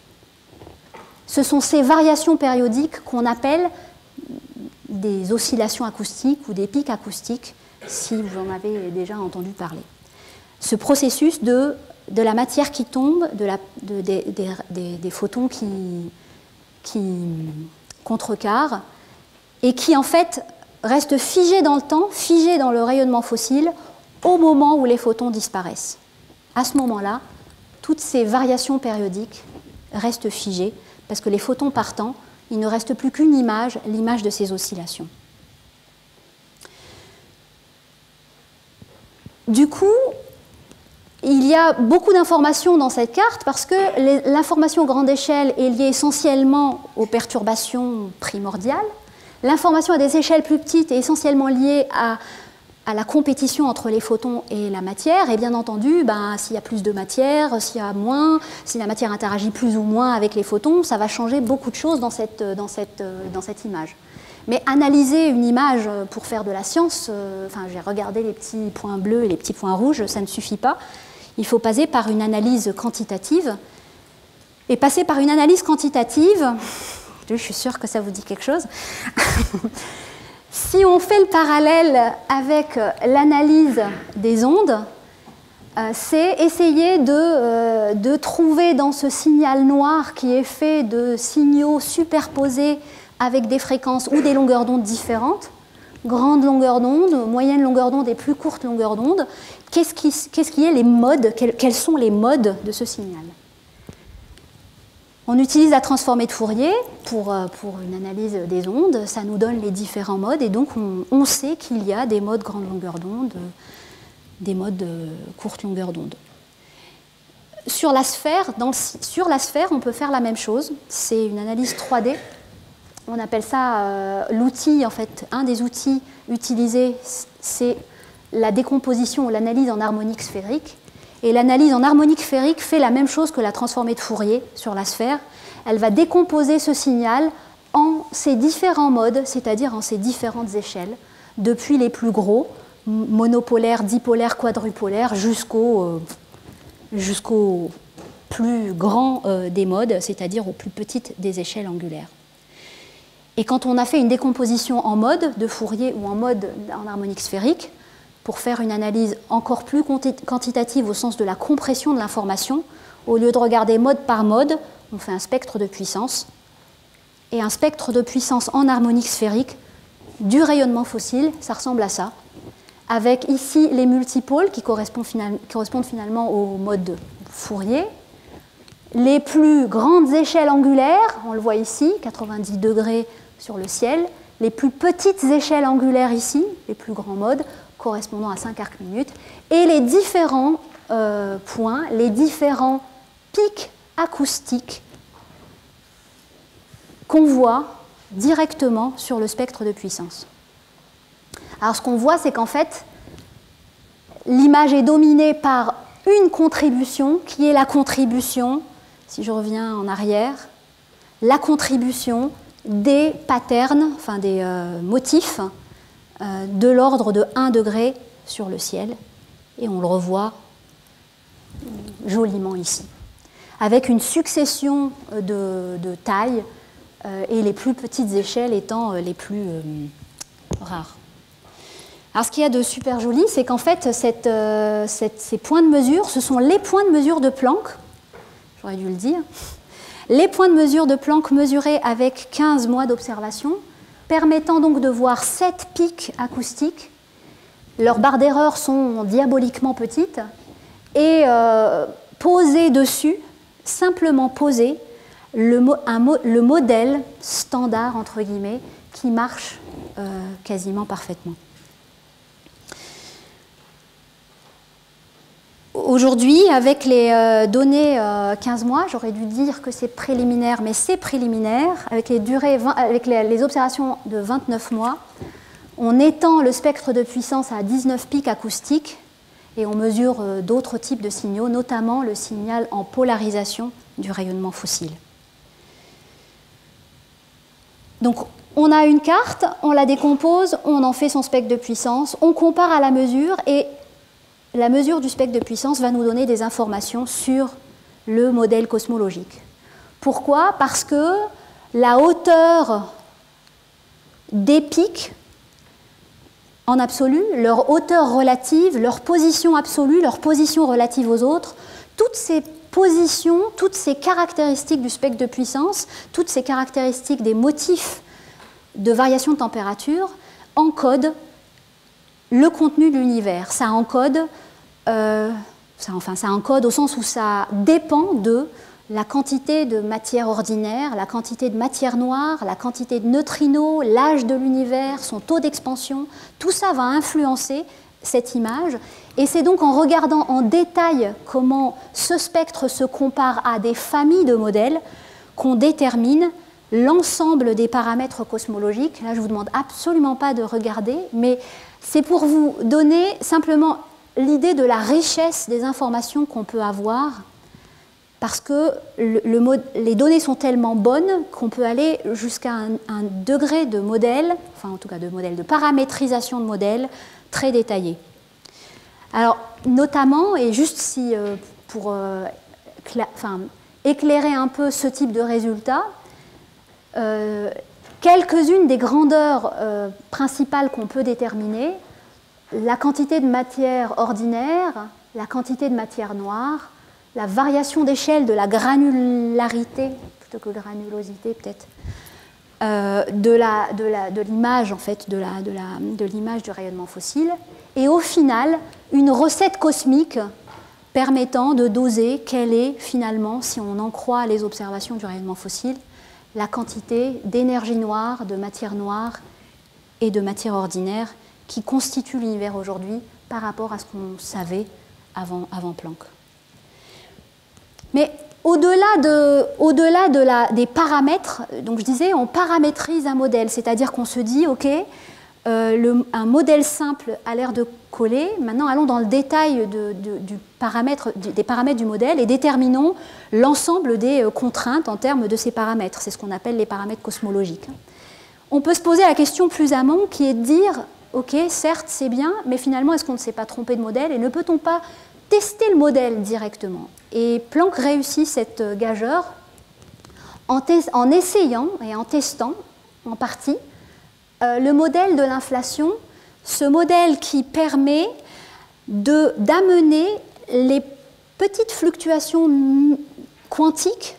Ce sont ces variations périodiques qu'on appelle des oscillations acoustiques ou des pics acoustiques, si vous en avez déjà entendu parler. Ce processus de la matière qui tombe, des photons qui contrecarrent, et qui en fait restent figés dans le temps, figés dans le rayonnement fossile, au moment où les photons disparaissent. À ce moment-là, toutes ces variations périodiques restent figées, parce que les photons partant, il ne reste plus qu'une image, l'image de ces oscillations. Du coup, il y a beaucoup d'informations dans cette carte parce que l'information grande échelle est liée essentiellement aux perturbations primordiales. L'information à des échelles plus petites est essentiellement liée à la compétition entre les photons et la matière. Et bien entendu, s'il y a plus de matière, s'il y a moins, si la matière interagit plus ou moins avec les photons, ça va changer beaucoup de choses dans cette image. Mais analyser une image pour faire de la science, j'ai regardé les petits points bleus et les petits points rouges, ça ne suffit pas. Il faut passer par une analyse quantitative. Et passer par une analyse quantitative, je suis sûre que ça vous dit quelque chose. Si on fait le parallèle avec l'analyse des ondes, c'est essayer de trouver dans ce signal noir qui est fait de signaux superposés avec des fréquences ou des longueurs d'onde différentes, grande longueur d'onde, moyenne longueur d'onde et plus courte longueur d'onde, qu'est-ce qui est les modes, quels sont les modes de ce signal? On utilise la transformée de Fourier pour une analyse des ondes, ça nous donne les différents modes, et donc on sait qu'il y a des modes grande longueur d'onde, des modes courte longueur d'onde. Sur la sphère, on peut faire la même chose, c'est une analyse 3D. On appelle ça l'outil, en fait, un des outils utilisés, c'est la décomposition ou l'analyse en harmonique sphérique. Et l'analyse en harmonique sphérique fait la même chose que la transformée de Fourier sur la sphère. Elle va décomposer ce signal en ses différents modes, c'est-à-dire en ses différentes échelles, depuis les plus gros, monopolaires, dipolaires, quadrupolaires, jusqu'au plus grand des modes, c'est-à-dire aux plus petites des échelles angulaires. Et quand on a fait une décomposition en mode de Fourier ou en mode en harmonique sphérique, pour faire une analyse encore plus quantitative au sens de la compression de l'information, au lieu de regarder mode par mode, on fait un spectre de puissance. Et un spectre de puissance en harmonique sphérique du rayonnement fossile, ça ressemble à ça. avec ici les multipôles qui correspondent finalement au mode Fourier. Les plus grandes échelles angulaires, on le voit ici, 90 degrés sur le ciel. Les plus petites échelles angulaires ici, les plus grands modes, correspondant à 5 arcs minutes. Et les différents points, les différents pics acoustiques qu'on voit directement sur le spectre de puissance. Alors ce qu'on voit, c'est qu'en fait, l'image est dominée par une contribution qui est la contribution, si je reviens en arrière, la contribution des patterns, enfin des motifs de l'ordre de 1 degré sur le ciel. Et on le revoit joliment ici, avec une succession de tailles et les plus petites échelles étant les plus rares. Alors ce qu'il y a de super joli, c'est qu'en fait, ces points de mesure, ce sont les points de mesure de Planck, j'aurais dû le dire, les points de mesure de Planck mesurés avec 15 mois d'observation, permettant donc de voir 7 pics acoustiques. Leurs barres d'erreur sont diaboliquement petites, et posés dessus, simplement posés, le modèle standard, entre guillemets, qui marche quasiment parfaitement. Aujourd'hui, avec les données 15 mois, j'aurais dû dire que c'est préliminaire, mais c'est préliminaire, avec les observations de 29 mois, on étend le spectre de puissance à 19 pics acoustiques et on mesure d'autres types de signaux, notamment le signal en polarisation du rayonnement fossile. Donc, on a une carte, on la décompose, on en fait son spectre de puissance, on compare à la mesure et la mesure du spectre de puissance va nous donner des informations sur le modèle cosmologique. Pourquoi? Parce que la hauteur des pics, en absolu, leur hauteur relative, leur position absolue, leur position relative aux autres, toutes ces positions, toutes ces caractéristiques du spectre de puissance, toutes ces caractéristiques des motifs de variation de température encodent le contenu de l'univers. Ça encode, ça encode au sens où ça dépend de la quantité de matière ordinaire, la quantité de matière noire, la quantité de neutrinos, l'âge de l'univers, son taux d'expansion. Tout ça va influencer cette image. Et c'est donc en regardant en détail comment ce spectre se compare à des familles de modèles qu'on détermine l'ensemble des paramètres cosmologiques. Là, je ne vous demande absolument pas de regarder, mais c'est pour vous donner simplement l'idée de la richesse des informations qu'on peut avoir, parce que les données sont tellement bonnes qu'on peut aller jusqu'à un degré de modèle, enfin en tout cas de modèle, de paramétrisation de modèles très détaillé. Alors, notamment, et juste si, pour éclairer un peu ce type de résultats, quelques-unes des grandeurs principales qu'on peut déterminer, la quantité de matière ordinaire, la quantité de matière noire, la variation d'échelle de la granularité, plutôt que granulosité peut-être, de l'image en fait, de l'image du rayonnement fossile, et au final, une recette cosmique permettant de doser quelle est finalement, si on en croit les observations du rayonnement fossile, la quantité d'énergie noire, de matière noire et de matière ordinaire qui constitue l'univers aujourd'hui par rapport à ce qu'on savait avant Planck. Mais au-delà des paramètres, donc je disais, on paramétrise un modèle, c'est-à-dire qu'on se dit, OK, un modèle simple a l'air de coller, maintenant allons dans le détail des paramètres du modèle et déterminons l'ensemble des contraintes en termes de ces paramètres. C'est ce qu'on appelle les paramètres cosmologiques. On peut se poser la question plus amont qui est de dire, OK, certes c'est bien, mais finalement est-ce qu'on ne s'est pas trompé de modèle et ne peut-on pas tester le modèle directement? Et Planck réussit cette gageure en essayant et en testant en partie le modèle de l'inflation, ce modèle qui permet d'amener les petites fluctuations quantiques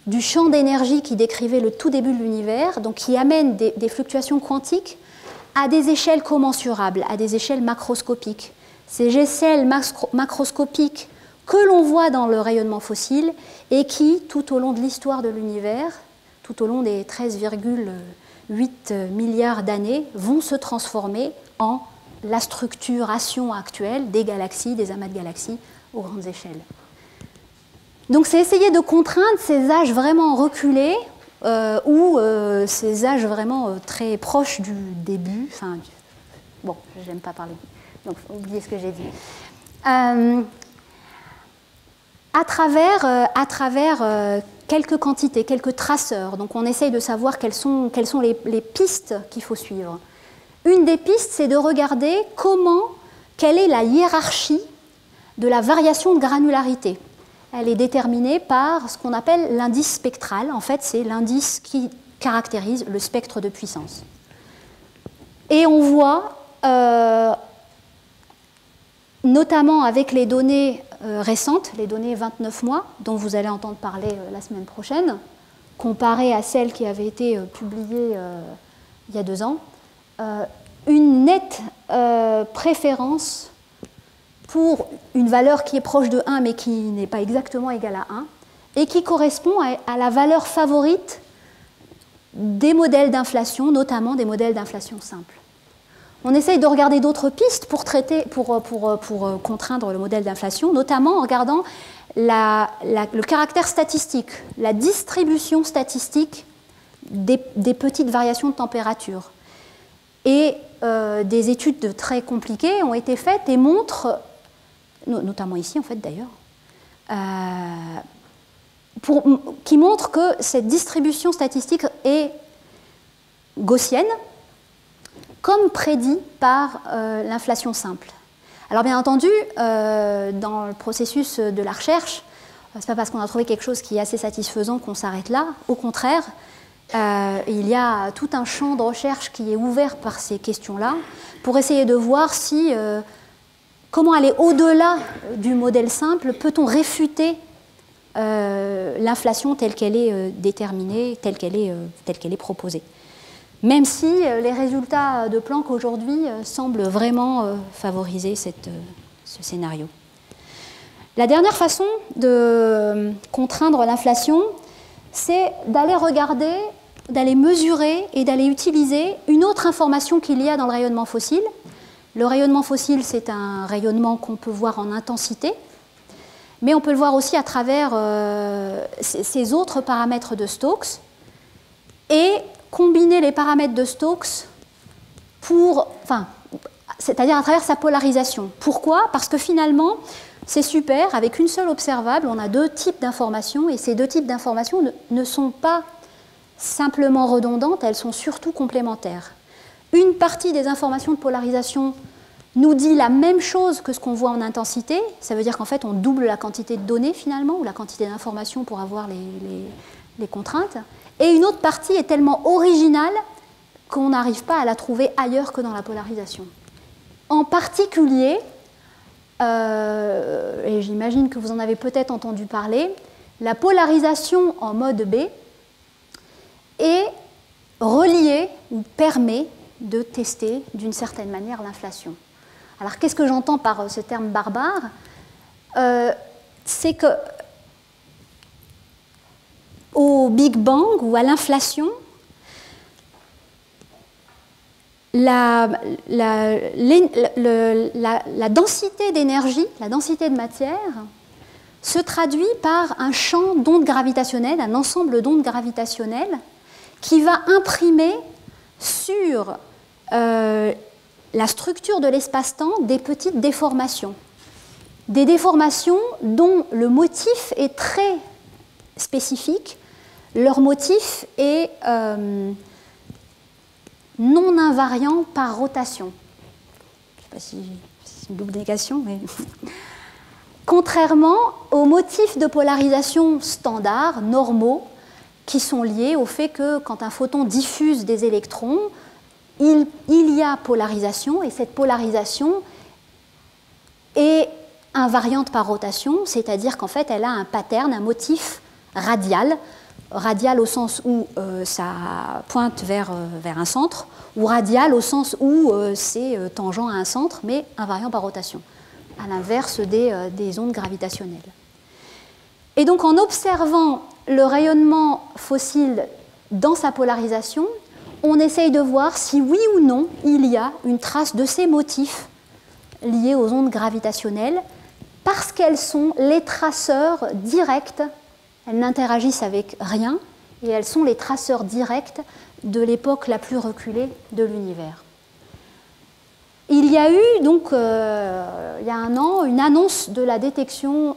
du champ d'énergie qui décrivait le tout début de l'univers, donc qui amène des fluctuations quantiques à des échelles commensurables, à des échelles macroscopiques. Ces échelles macroscopiques que l'on voit dans le rayonnement fossile et qui, tout au long de l'histoire de l'univers, tout au long des 13,8 milliards d'années, vont se transformer en la structuration actuelle des galaxies, des amas de galaxies aux grandes échelles. Donc c'est essayer de contraindre ces âges vraiment reculés ou ces âges vraiment très proches du début. Enfin, bon, j'aime pas parler, donc oubliez ce que j'ai dit. À travers quelques quantités, quelques traceurs. Donc on essaye de savoir quelles sont les pistes qu'il faut suivre. Une des pistes, c'est de regarder quelle est la hiérarchie de la variation de granularité. Elle est déterminée par ce qu'on appelle l'indice spectral. En fait, c'est l'indice qui caractérise le spectre de puissance. Et on voit, notamment avec les données récentes, les données 29 mois, dont vous allez entendre parler la semaine prochaine, comparées à celles qui avaient été publiées il y a 2 ans, une nette préférence pour une valeur qui est proche de 1 mais qui n'est pas exactement égale à 1 et qui correspond à la valeur favorite des modèles d'inflation, notamment des modèles d'inflation simples. On essaye de regarder d'autres pistes pour contraindre le modèle d'inflation, notamment en regardant le caractère statistique, la distribution statistique des petites variations de température. Et des études très compliquées ont été faites et montrent, notamment ici en fait d'ailleurs, qui montrent que cette distribution statistique est gaussienne, comme prédit par l'inflation simple. Alors bien entendu, dans le processus de la recherche, ce n'est pas parce qu'on a trouvé quelque chose qui est assez satisfaisant qu'on s'arrête là. Au contraire, il y a tout un champ de recherche qui est ouvert par ces questions-là pour essayer de voir comment aller au-delà du modèle simple, peut-on réfuter l'inflation telle qu'elle est déterminée, telle qu'elle est proposée. Même si les résultats de Planck aujourd'hui semblent vraiment favoriser ce scénario. La dernière façon de contraindre l'inflation, c'est d'aller regarder, d'aller mesurer et d'aller utiliser une autre information qu'il y a dans le rayonnement fossile. Le rayonnement fossile, c'est un rayonnement qu'on peut voir en intensité, mais on peut le voir aussi à travers ces autres paramètres de Stokes et combiner les paramètres de Stokes c'est-à-dire à travers sa polarisation. Pourquoi? Parce que finalement, c'est super, avec une seule observable, on a 2 types d'informations, et ces 2 types d'informations ne sont pas simplement redondantes, elles sont surtout complémentaires. Une partie des informations de polarisation nous dit la même chose que ce qu'on voit en intensité, ça veut dire qu'en fait on double la quantité de données finalement, ou la quantité d'informations pour avoir les contraintes, et une autre partie est tellement originale qu'on n'arrive pas à la trouver ailleurs que dans la polarisation. En particulier, et j'imagine que vous en avez peut-être entendu parler, la polarisation en mode B est reliée ou permet de tester d'une certaine manière l'inflation. Alors qu'est-ce que j'entends par ce terme barbare? C'est que au Big Bang ou à l'inflation, la densité d'énergie, la densité de matière, se traduit par un champ d'ondes gravitationnelles, un ensemble d'ondes gravitationnelles qui va imprimer sur la structure de l'espace-temps des petites déformations. Des déformations dont le motif est très spécifique. Leur motif est non invariant par rotation. Je ne sais pas si c'est une double négation, mais... Contrairement aux motifs de polarisation standards, normaux, qui sont liés au fait que quand un photon diffuse des électrons, il y a polarisation, et cette polarisation est invariante par rotation, c'est-à-dire qu'en fait elle a un pattern, un motif radial, radial au sens où ça pointe vers un centre, ou radial au sens où c'est tangent à un centre, mais invariant par rotation, à l'inverse des ondes gravitationnelles. Et donc en observant le rayonnement fossile dans sa polarisation, on essaye de voir si oui ou non il y a une trace de ces motifs liés aux ondes gravitationnelles, parce qu'elles sont les traceurs directs, elles n'interagissent avec rien, et elles sont les traceurs directs de l'époque la plus reculée de l'univers. Il y a eu donc, il y a un an, une annonce de la détection,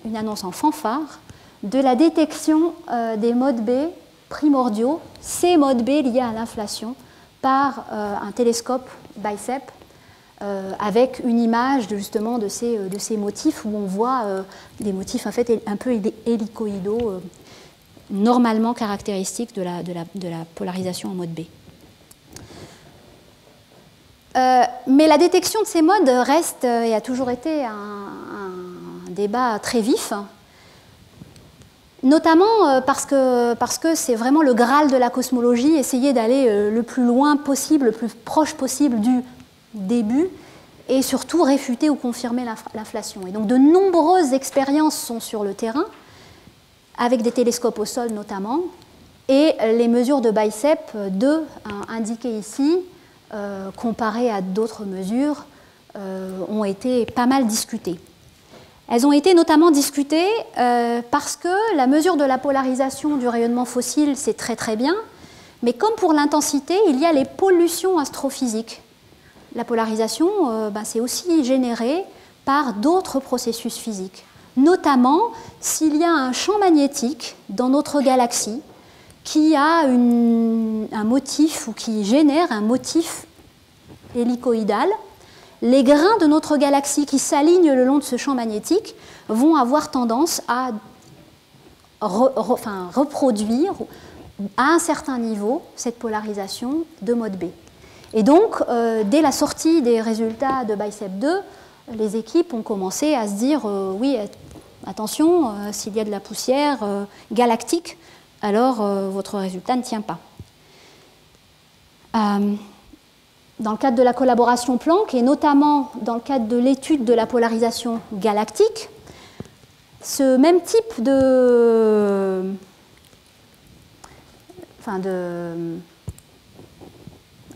une annonce en fanfare, de la détection des modes B primordiaux, ces modes B liés à l'inflation, par un télescope BICEP, avec une image justement de ces motifs où on voit des motifs en fait un peu hélicoïdaux, normalement caractéristiques de la polarisation en mode B. Mais la détection de ces modes reste et a toujours été un débat très vif, notamment parce que c'est vraiment le Graal de la cosmologie, essayer d'aller le plus loin possible, le plus proche possible du début, et surtout réfuter ou confirmer l'inflation. Et donc de nombreuses expériences sont sur le terrain, avec des télescopes au sol notamment, et les mesures de BICEP 2 indiquées ici, comparées à d'autres mesures, ont été pas mal discutées. Elles ont été notamment discutées parce que la mesure de la polarisation du rayonnement fossile, c'est très très bien, mais comme pour l'intensité, il y a les pollutions astrophysiques. La polarisation, c'est aussi généré par d'autres processus physiques, notamment s'il y a un champ magnétique dans notre galaxie qui a un motif ou qui génère un motif hélicoïdal. Les grains de notre galaxie qui s'alignent le long de ce champ magnétique vont avoir tendance à reproduire à un certain niveau cette polarisation de mode B. Et donc, dès la sortie des résultats de BICEP 2, les équipes ont commencé à se dire oui, attention, s'il y a de la poussière galactique, alors votre résultat ne tient pas. Dans le cadre de la collaboration Planck, et notamment dans le cadre de l'étude de la polarisation galactique, ce même type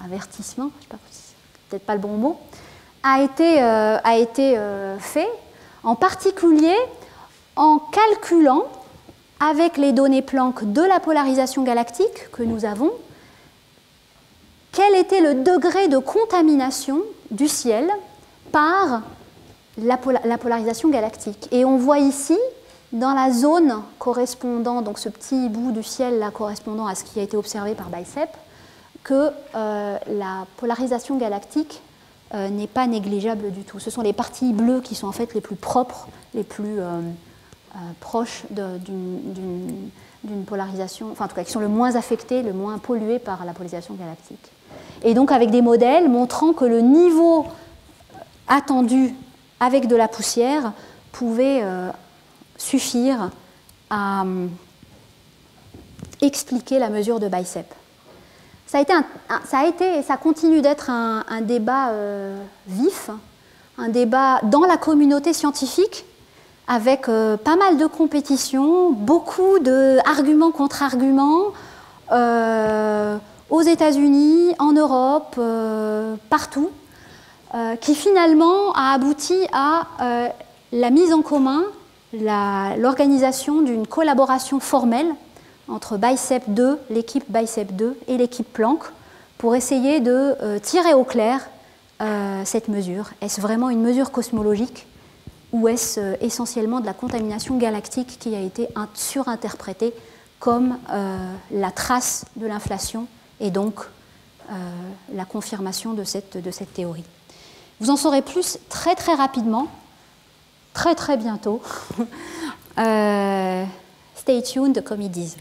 avertissement, je ne sais pas, peut-être pas le bon mot, a été fait, en particulier en calculant avec les données Planck de la polarisation galactique que nous avons, quel était le degré de contamination du ciel par la polarisation galactique. Et on voit ici, dans la zone correspondant, donc ce petit bout du ciel là, correspondant à ce qui a été observé par BICEP, que la polarisation galactique n'est pas négligeable du tout. Ce sont les parties bleues qui sont en fait les plus propres, les plus proches d'une polarisation, enfin en tout cas qui sont le moins affectées, le moins polluées par la polarisation galactique. Et donc avec des modèles montrant que le niveau attendu avec de la poussière pouvait suffire à expliquer la mesure de BICEP. Ça a été et ça continue d'être un débat vif, un débat dans la communauté scientifique, avec pas mal de compétitions, beaucoup d'arguments contre-arguments, aux États-Unis, en Europe, partout, qui finalement a abouti à la mise en commun, l'organisation d'une collaboration formelle entre BICEP 2, l'équipe BICEP 2 et l'équipe Planck, pour essayer de tirer au clair cette mesure. Est-ce vraiment une mesure cosmologique ou est-ce essentiellement de la contamination galactique qui a été surinterprétée comme la trace de l'inflation et donc la confirmation de cette théorie. Vous en saurez plus très très rapidement, très très bientôt. Stay tuned, comme ils disent.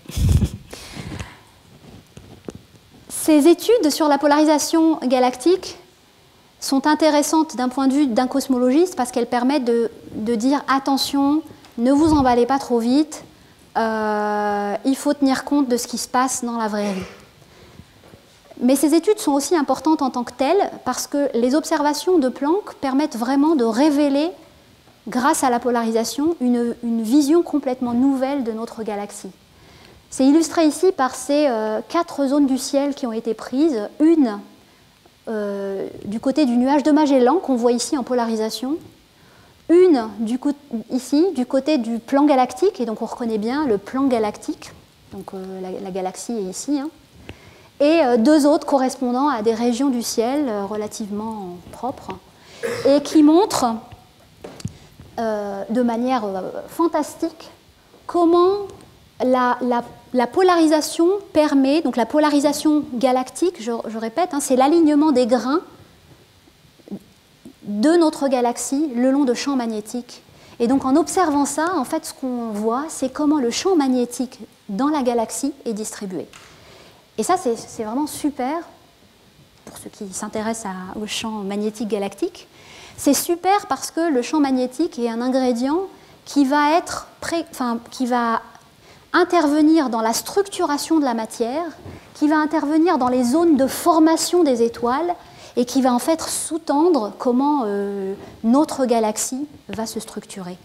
Ces études sur la polarisation galactique sont intéressantes d'un point de vue d'un cosmologiste parce qu'elles permettent de dire attention, ne vous emballez pas trop vite, il faut tenir compte de ce qui se passe dans la vraie vie. Mais ces études sont aussi importantes en tant que telles parce que les observations de Planck permettent vraiment de révéler, grâce à la polarisation, une vision complètement nouvelle de notre galaxie. C'est illustré ici par ces 4 zones du ciel qui ont été prises. Une du côté du nuage de Magellan, qu'on voit ici en polarisation. Une ici, du côté du plan galactique, et donc on reconnaît bien le plan galactique. Donc la galaxie est ici. Hein. Et 2 autres correspondant à des régions du ciel relativement propres, et qui montrent de manière fantastique comment la polarisation permet, donc la polarisation galactique, je répète, hein, c'est l'alignement des grains de notre galaxie le long de champs magnétiques. Et donc en observant ça, en fait, ce qu'on voit, c'est comment le champ magnétique dans la galaxie est distribué. Et ça, c'est vraiment super, pour ceux qui s'intéressent au champ magnétique galactique. C'est super parce que le champ magnétique est un ingrédient qui va intervenir dans la structuration de la matière, qui va intervenir dans les zones de formation des étoiles et qui va en fait sous-tendre comment notre galaxie va se structurer.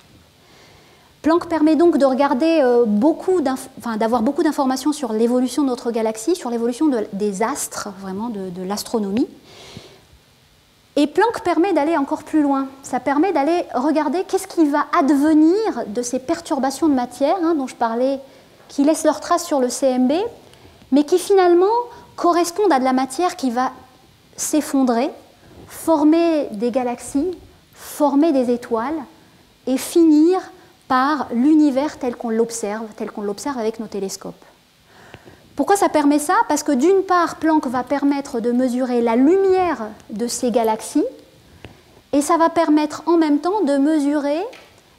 Planck permet donc de regarder d'avoir beaucoup d'informations sur l'évolution de notre galaxie, sur l'évolution des astres, vraiment de l'astronomie. Et Planck permet d'aller encore plus loin. Ça permet d'aller regarder qu'est-ce qui va advenir de ces perturbations de matière hein, dont je parlais, qui laissent leurs traces sur le CMB, mais qui finalement correspondent à de la matière qui va s'effondrer, former des galaxies, former des étoiles et finir par l'univers tel qu'on l'observe avec nos télescopes. Pourquoi ça permet ça? Parce que d'une part, Planck va permettre de mesurer la lumière de ces galaxies, et ça va permettre en même temps de mesurer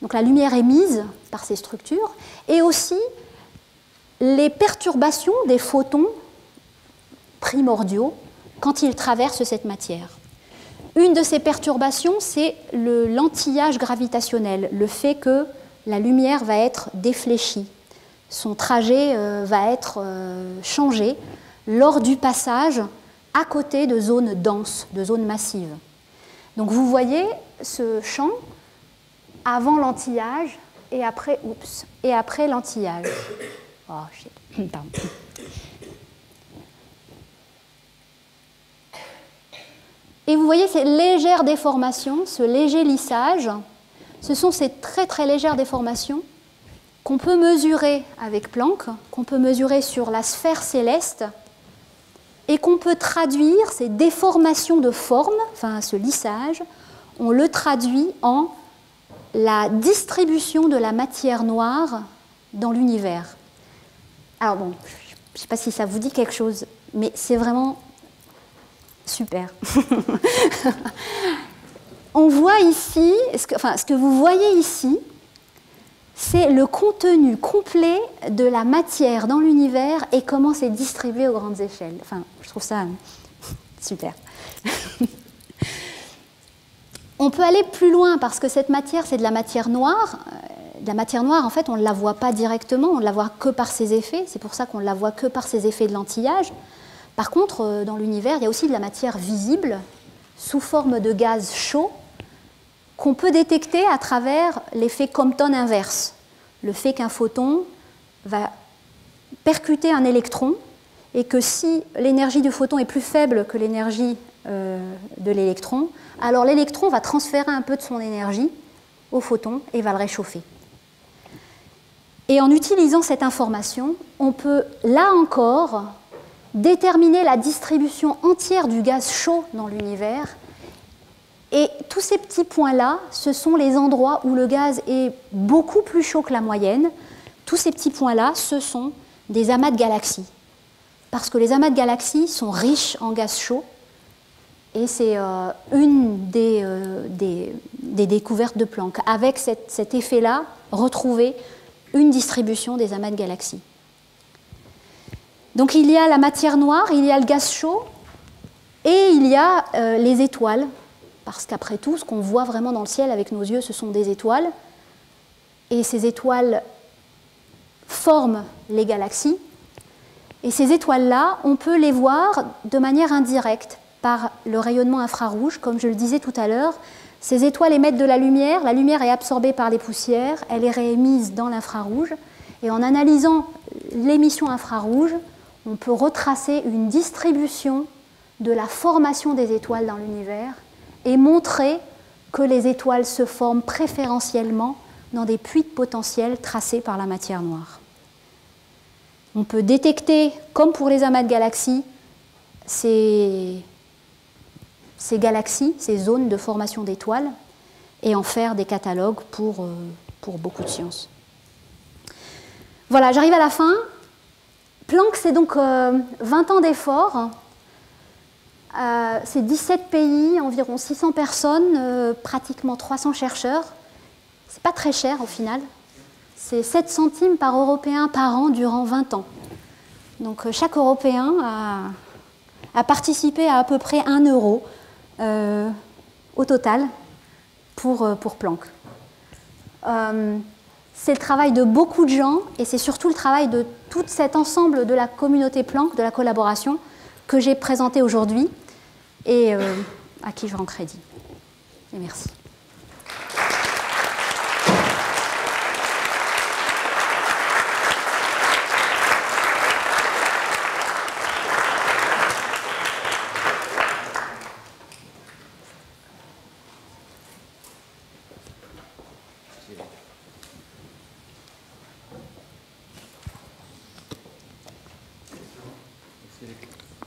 donc la lumière émise par ces structures, et aussi les perturbations des photons primordiaux quand ils traversent cette matière. Une de ces perturbations, c'est l'anti-age gravitationnel, le fait que la lumière va être défléchie. Son trajet va être changé lors du passage à côté de zones denses, de zones massives. Donc vous voyez ce champ avant l'anti-âge et après l'anti-âge. Oh, pardon. Et vous voyez ces légères déformations, ce léger lissage, ce sont ces très très légères déformations qu'on peut mesurer avec Planck, qu'on peut mesurer sur la sphère céleste, et qu'on peut traduire ces déformations de forme, enfin ce lissage, on le traduit en la distribution de la matière noire dans l'univers. Alors bon, je ne sais pas si ça vous dit quelque chose, mais c'est vraiment super. On voit ici, ce que vous voyez ici, c'est le contenu complet de la matière dans l'univers et comment c'est distribué aux grandes échelles. Enfin, je trouve ça super. On peut aller plus loin parce que cette matière, c'est de la matière noire. La matière noire, en fait, on ne la voit pas directement, on ne la voit que par ses effets. C'est pour ça qu'on ne la voit que par ses effets de l'anti-âge. Par contre, dans l'univers, il y a aussi de la matière visible, sous forme de gaz chaud, qu'on peut détecter à travers l'effet Compton inverse. Le fait qu'un photon va percuter un électron et que si l'énergie du photon est plus faible que l'énergie de l'électron, alors l'électron va transférer un peu de son énergie au photon et va le réchauffer. Et en utilisant cette information, on peut, là encore, déterminer la distribution entière du gaz chaud dans l'univers. Et tous ces petits points-là, ce sont les endroits où le gaz est beaucoup plus chaud que la moyenne. Tous ces petits points-là, ce sont des amas de galaxies. Parce que les amas de galaxies sont riches en gaz chaud. Et c'est une des découvertes de Planck. Avec cet effet-là, retrouver une distribution des amas de galaxies. Donc il y a la matière noire, il y a le gaz chaud, et il y a les étoiles. Parce qu'après tout, ce qu'on voit vraiment dans le ciel avec nos yeux, ce sont des étoiles. Et ces étoiles forment les galaxies. Et ces étoiles-là, on peut les voir de manière indirecte par le rayonnement infrarouge. Comme je le disais tout à l'heure, ces étoiles émettent de la lumière est absorbée par les poussières, elle est réémise dans l'infrarouge. Et en analysant l'émission infrarouge, on peut retracer une distribution de la formation des étoiles dans l'univers et montrer que les étoiles se forment préférentiellement dans des puits de potentiel tracés par la matière noire. On peut détecter, comme pour les amas de galaxies, ces galaxies, ces zones de formation d'étoiles, et en faire des catalogues pour beaucoup de sciences. Voilà, j'arrive à la fin. Planck, c'est donc 20 ans d'efforts. C'est 17 pays, environ 600 personnes, pratiquement 300 chercheurs. C'est pas très cher au final. C'est 7 centimes par Européen par an durant 20 ans. Donc chaque Européen a participé à peu près 1 euro au total pour Planck. C'est le travail de beaucoup de gens et c'est surtout le travail de tout cet ensemble de la communauté Planck, de la collaboration, que j'ai présenté aujourd'hui et à qui je rends crédit. Et merci.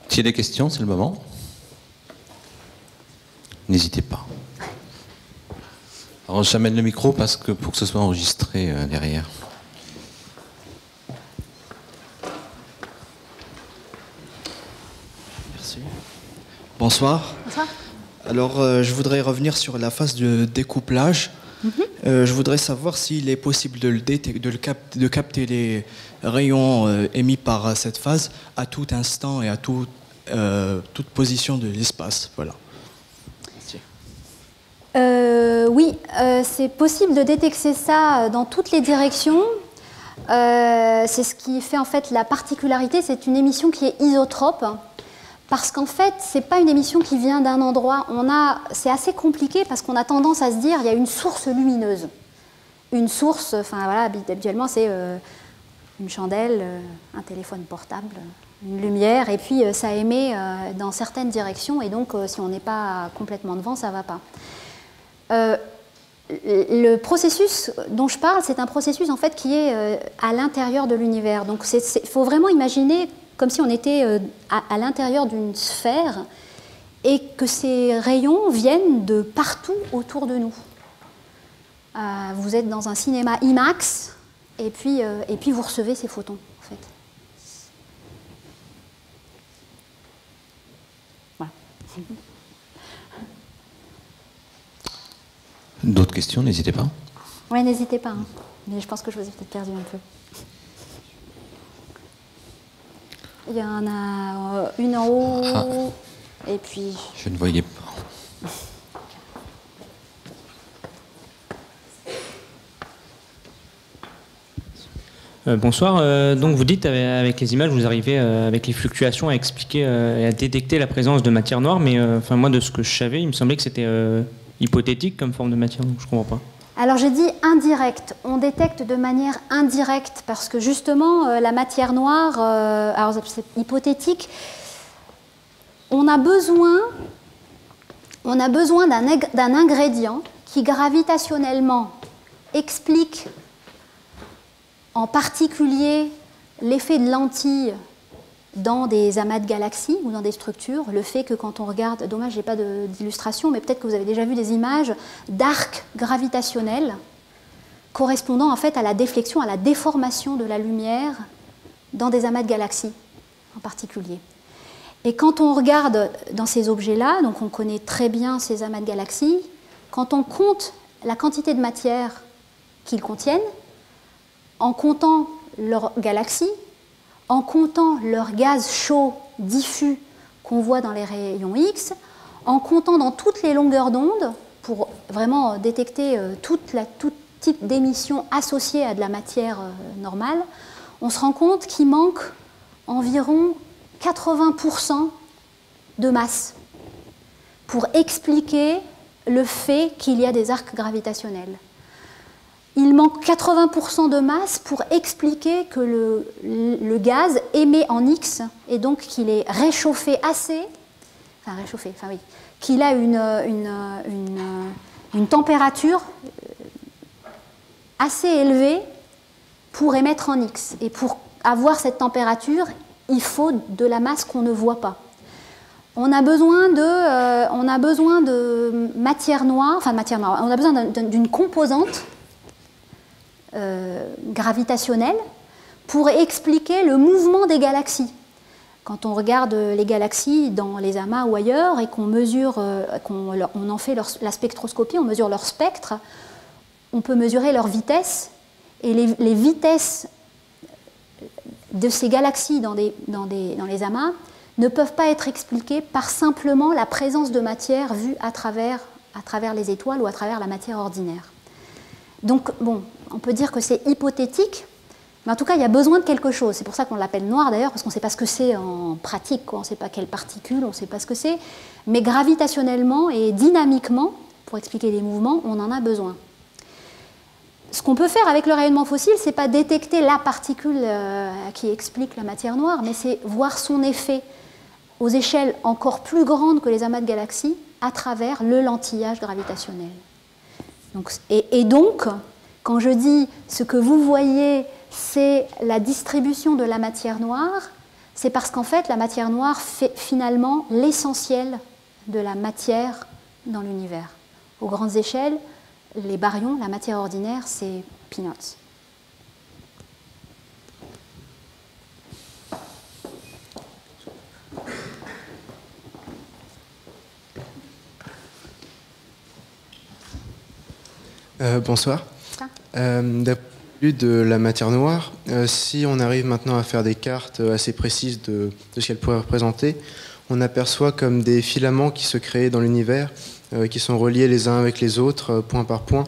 S'il y a des questions, c'est le moment. N'hésitez pas. Alors, j'amène le micro parce que pour que ce soit enregistré derrière. Merci. Bonsoir. Bonsoir. Alors, je voudrais revenir sur la phase de découplage. Je voudrais savoir s'il est possible de capter les rayons émis par cette phase à tout instant et à toute position de l'espace. Voilà. Oui, c'est possible de détecter ça dans toutes les directions. C'est ce qui fait en fait la particularité. C'est une émission qui est isotrope. Parce qu'en fait, ce n'est pas une émission qui vient d'un endroit. C'est assez compliqué parce qu'on a tendance à se dire qu'il y a une source lumineuse. Une source, enfin voilà, habituellement c'est une chandelle, un téléphone portable, une lumière, et puis ça émet dans certaines directions, et donc si on n'est pas complètement devant, ça ne va pas. Le processus dont je parle, c'est un processus en fait qui est à l'intérieur de l'univers. Donc il faut vraiment imaginer comme si on était à l'intérieur d'une sphère et que ces rayons viennent de partout autour de nous. Vous êtes dans un cinéma IMAX et puis vous recevez ces photons, en fait. Voilà. D'autres questions, n'hésitez pas. Oui, n'hésitez pas. Hein. Mais je pense que je vous ai peut-être perdu un peu. Il y en a une en haut, et puis... Je ne voyais pas. Bonsoir. Donc vous dites avec les images, vous arrivez avec les fluctuations à expliquer et à détecter la présence de matière noire, mais enfin moi de ce que je savais, il me semblait que c'était hypothétique comme forme de matière, donc je ne comprends pas. Alors j'ai dit indirect, on détecte de manière indirecte parce que justement la matière noire, alors c'est hypothétique, on a besoin d'un ingrédient qui gravitationnellement explique en particulier l'effet de lentilles dans des amas de galaxies ou dans des structures, le fait que quand on regarde, dommage, je n'ai pas d'illustration, mais peut-être que vous avez déjà vu des images d'arcs gravitationnels correspondant en fait à la déflexion, à la déformation de la lumière dans des amas de galaxies en particulier. Et quand on regarde dans ces objets-là, donc on connaît très bien ces amas de galaxies, quand on compte la quantité de matière qu'ils contiennent, en comptant leurs galaxies, en comptant leur gaz chaud diffus qu'on voit dans les rayons X, en comptant dans toutes les longueurs d'onde pour vraiment détecter tout type d'émission associée à de la matière normale, on se rend compte qu'il manque environ 80% de masse pour expliquer le fait qu'il y a des arcs gravitationnels. Il manque 80% de masse pour expliquer que le gaz émet en X et donc qu'il est réchauffé assez, qu'il a une température assez élevée pour émettre en X. Et pour avoir cette température, il faut de la masse qu'on ne voit pas. On a besoin de matière noire, on a besoin d'une composante gravitationnelle pour expliquer le mouvement des galaxies. Quand on regarde les galaxies dans les amas ou ailleurs et qu'on mesure, on en fait la spectroscopie, on mesure leur spectre, on peut mesurer leur vitesse, et les vitesses de ces galaxies dans les amas ne peuvent pas être expliquées par simplement la présence de matière vue à travers les étoiles ou à travers la matière ordinaire. Donc, bon, on peut dire que c'est hypothétique, mais en tout cas, il y a besoin de quelque chose. C'est pour ça qu'on l'appelle noir d'ailleurs, parce qu'on ne sait pas ce que c'est en pratique, quoi. On ne sait pas quelles particules, on ne sait pas ce que c'est, mais gravitationnellement et dynamiquement, pour expliquer les mouvements, on en a besoin. Ce qu'on peut faire avec le rayonnement fossile, ce n'est pas détecter la particule qui explique la matière noire, mais c'est voir son effet aux échelles encore plus grandes que les amas de galaxies à travers le lentillage gravitationnel. Et donc, quand je dis ce que vous voyez, c'est la distribution de la matière noire, c'est parce qu'en fait, la matière noire fait finalement l'essentiel de la matière dans l'univers. Aux grandes échelles, les baryons, la matière ordinaire, c'est peanuts. Bonsoir. D'un point de vue de la matière noire, si on arrive maintenant à faire des cartes assez précises de ce qu'elle pourrait représenter, on aperçoit comme des filaments qui se créent dans l'univers, qui sont reliés les uns avec les autres, point par point.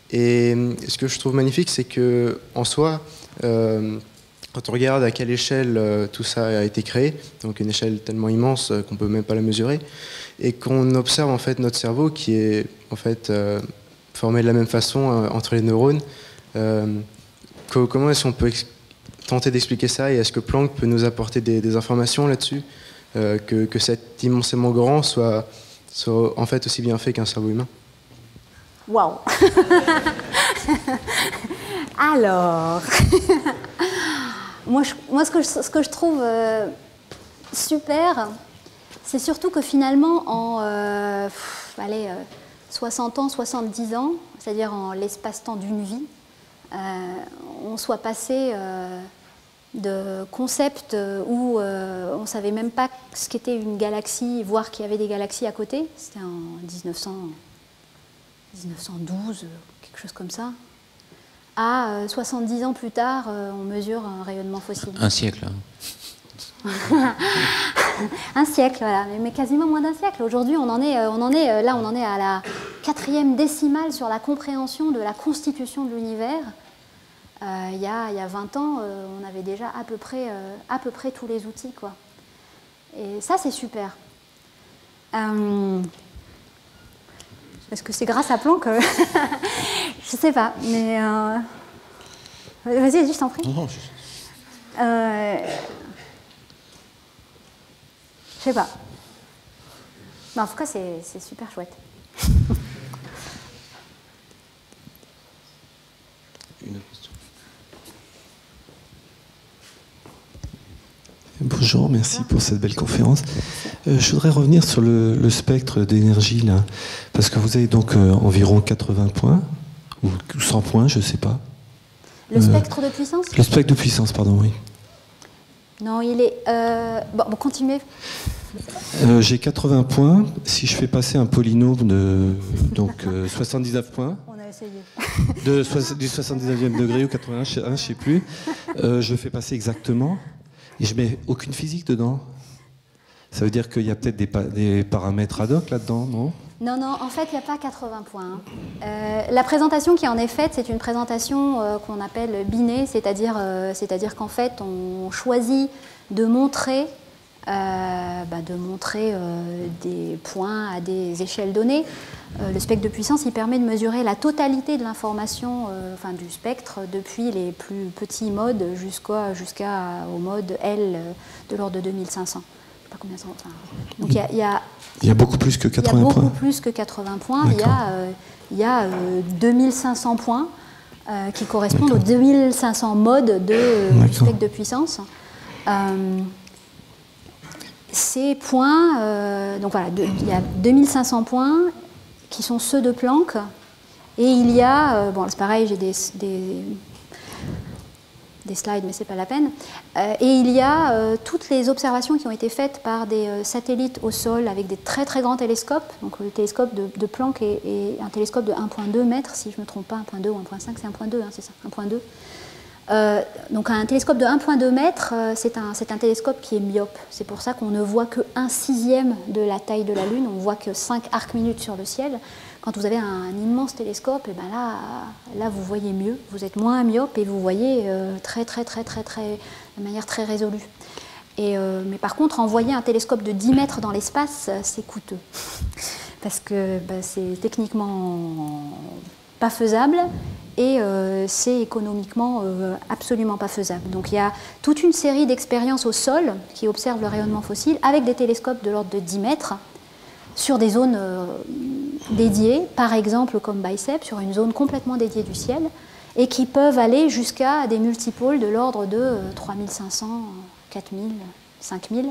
Et ce que je trouve magnifique, c'est que en soi, quand on regarde à quelle échelle tout ça a été créé, donc une échelle tellement immense qu'on ne peut même pas la mesurer, et qu'on observe en fait notre cerveau qui est en fait formé de la même façon entre les neurones, comment est-ce qu'on peut tenter d'expliquer ça, et est-ce que Planck peut nous apporter des informations là-dessus, que cet immensément grand soit en fait aussi bien fait qu'un cerveau humain? Waouh. Alors, moi ce que je trouve super, c'est surtout que finalement en 60 ans, 70 ans, c'est-à-dire en l'espace-temps d'une vie, on soit passé de concepts où on ne savait même pas ce qu'était une galaxie, voire qu'il y avait des galaxies à côté. C'était en 1912, quelque chose comme ça. À 70 ans plus tard, on mesure un rayonnement fossile. Un siècle. Un siècle, voilà, mais quasiment moins d'un siècle. Aujourd'hui, on en est à la 4e décimale sur la compréhension de la constitution de l'univers. Il y a 20 ans, on avait déjà à peu près tous les outils, quoi. Et ça, c'est super. Est-ce que c'est grâce à Planck que... Je sais pas, mais... Vas-y, je t'en prie. Non, je sais pas. Mais en tout cas, c'est super chouette. Une autre question. Bonjour, merci pour cette belle conférence. Je voudrais revenir sur le spectre d'énergie, là, parce que vous avez donc environ 80 points, ou 100 points, je ne sais pas. Le spectre de puissance ? Le spectre de puissance, pardon, oui. Non, il est... Bon, continuez. J'ai 80 points. Si je fais passer un polynôme de 79 points, on a essayé. Du 79e degré ou 81, je ne sais plus, je fais passer exactement, et je mets aucune physique dedans. Ça veut dire qu'il y a peut-être des paramètres ad hoc là-dedans, non ? Non, non, en fait, il n'y a pas 80 points. La présentation qui en est faite, c'est une présentation qu'on appelle binée, c'est-à-dire qu'en fait, on choisit de montrer, des points à des échelles données. Le spectre de puissance, il permet de mesurer la totalité de l'information du spectre, depuis les plus petits modes jusqu'au mode L de l'ordre de 2500. Je ne sais pas combien ça. Donc il y a beaucoup plus que 80 points. Il y a beaucoup plus que 80 points. Il y a 2500 points qui correspondent aux 2500 modes du spectre de puissance. Ces points, il y a 2500 points qui sont ceux de Planck, et il y a, c'est pareil, j'ai des slides, mais c'est pas la peine, et il y a toutes les observations qui ont été faites par des satellites au sol avec des très très grands télescopes. Donc le télescope de Planck est un télescope de 1,2 mètres, si je ne me trompe pas, 1,2 ou 1,5, c'est 1,2, hein, c'est ça, 1,2. Donc un télescope de 1,2 mètres, c'est un télescope qui est myope. C'est pour ça qu'on ne voit que 1/6 de la taille de la Lune, on ne voit que 5 arcs-minutes sur le ciel. Quand vous avez un immense télescope, et là vous voyez mieux, vous êtes moins myope et vous voyez de manière très résolue. Mais par contre, envoyer un télescope de 10 mètres dans l'espace, c'est coûteux. Parce que c'est techniquement pas faisable. Et c'est économiquement absolument pas faisable. Donc il y a toute une série d'expériences au sol qui observent le rayonnement fossile avec des télescopes de l'ordre de 10 mètres sur des zones dédiées, par exemple comme BICEP, sur une zone complètement dédiée du ciel, et qui peuvent aller jusqu'à des multipôles de l'ordre de 3500, 4000, 5000.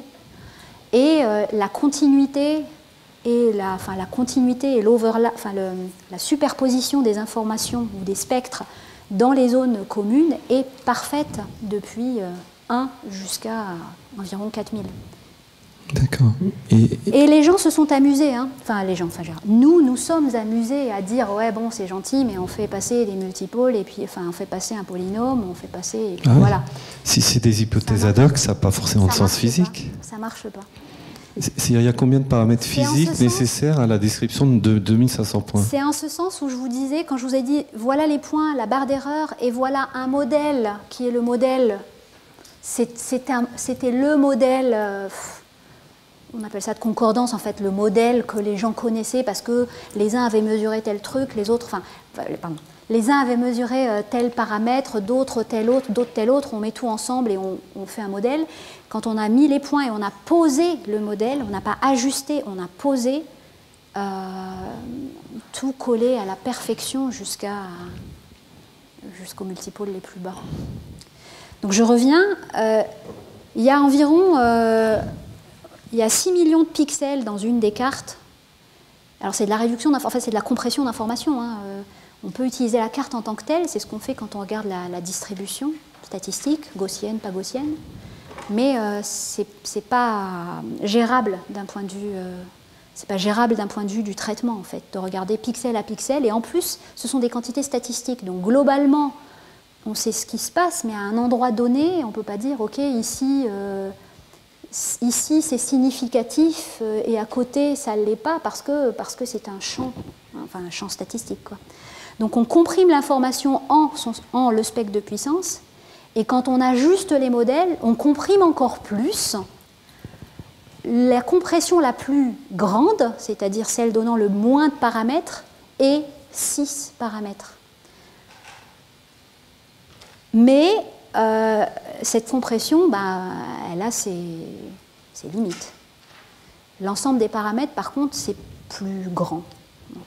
Et la continuité et la continuité et l'overlap, la superposition des informations ou des spectres dans les zones communes est parfaite depuis 1 jusqu'à environ 4000. D'accord. Et les gens se sont amusés, hein. Nous sommes amusés à dire ouais bon c'est gentil mais on fait passer des multipôles et puis on fait passer un polynôme, on fait passer et puis, voilà. Si c'est des hypothèses ad hoc, ça n'a pas forcément de sens physique. Ça marche pas. Il y a combien de paramètres physiques nécessaires à la description de 2500 points? C'est en ce sens où je vous disais, quand je vous ai dit voilà les points, la barre d'erreur, et voilà un modèle qui est le modèle, c'était le modèle, on appelle ça de concordance en fait, le modèle que les gens connaissaient parce que les uns avaient mesuré tel truc, les autres, les uns avaient mesuré tel paramètre, d'autres tel autre, on met tout ensemble et on fait un modèle. Quand on a mis les points et on a posé le modèle, on n'a pas ajusté, on a posé, tout collé à la perfection jusqu'aux multipôles les plus bas. Donc je reviens, il y a environ 6 millions de pixels dans une des cartes. Alors c'est de la réduction, c'est de la compression d'informations, hein. On peut utiliser la carte en tant que telle, c'est ce qu'on fait quand on regarde la distribution statistique, gaussienne, pas gaussienne, mais c'est pas gérable d'un point de vue, du traitement en fait, de regarder pixel à pixel, et en plus ce sont des quantités statistiques, donc globalement on sait ce qui se passe, mais à un endroit donné, on ne peut pas dire ok ici c'est significatif et à côté ça ne l'est pas parce que c'est un champ statistique, quoi. Donc on comprime l'information en le spectre de puissance, et quand on ajuste les modèles, on comprime encore plus. La compression la plus grande, c'est-à-dire celle donnant le moins de paramètres, est 6 paramètres. Mais cette compression, elle a ses limites. L'ensemble des paramètres, par contre, c'est plus grand. Donc,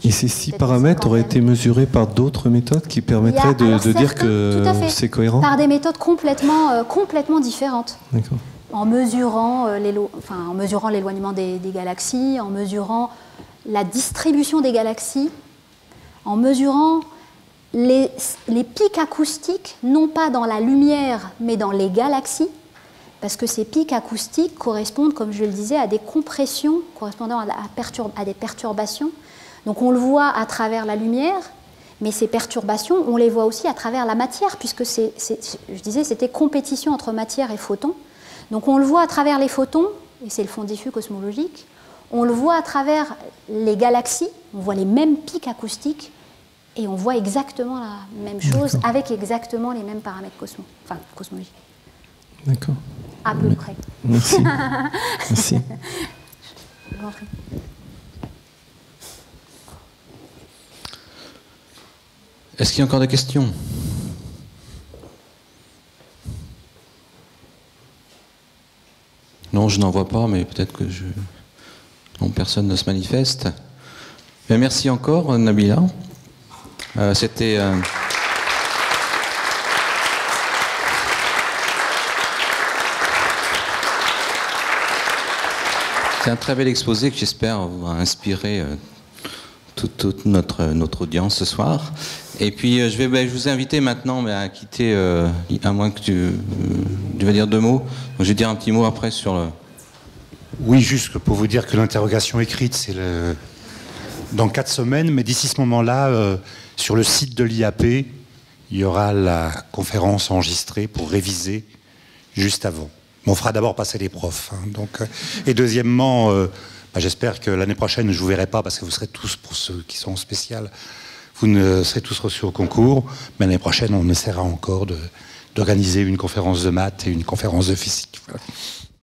et ces 6 paramètres auraient été mesurés par d'autres méthodes qui permettraient de dire que c'est cohérent? Par des méthodes complètement différentes. D'accord. En mesurant l'éloignement des galaxies, en mesurant la distribution des galaxies, en mesurant les pics acoustiques, non pas dans la lumière, mais dans les galaxies, parce que ces pics acoustiques correspondent, comme je le disais, à des compressions correspondant à des perturbations. Donc on le voit à travers la lumière, mais ces perturbations, on les voit aussi à travers la matière, puisque je disais, c'était compétition entre matière et photons. Donc on le voit à travers les photons, et c'est le fond diffus cosmologique. On le voit à travers les galaxies, on voit les mêmes pics acoustiques et on voit exactement la même chose avec exactement les mêmes paramètres cosmologiques. D'accord. À peu près. Merci. Merci. Je vous en prie. Est-ce qu'il y a encore des questions? Non, je n'en vois pas, mais peut-être que non, personne ne se manifeste. Mais merci encore, Nabila. C'était... C'est un très bel exposé que j'espère va inspirer toute notre audience ce soir. Et puis je vous ai invité maintenant à quitter, à moins que tu vas dire 2 mots. Donc, je vais dire un petit mot après sur le... Oui, juste pour vous dire que l'interrogation écrite, c'est dans 4 semaines, mais d'ici ce moment-là, sur le site de l'IAP, il y aura la conférence enregistrée pour réviser juste avant. On fera d'abord passer les profs. Et deuxièmement, j'espère que l'année prochaine, je ne vous verrai pas parce que vous serez tous, pour ceux qui sont spéciales, vous ne serez tous reçus au concours. Mais l'année prochaine, on essaiera encore d'organiser une conférence de maths et une conférence de physique. Voilà.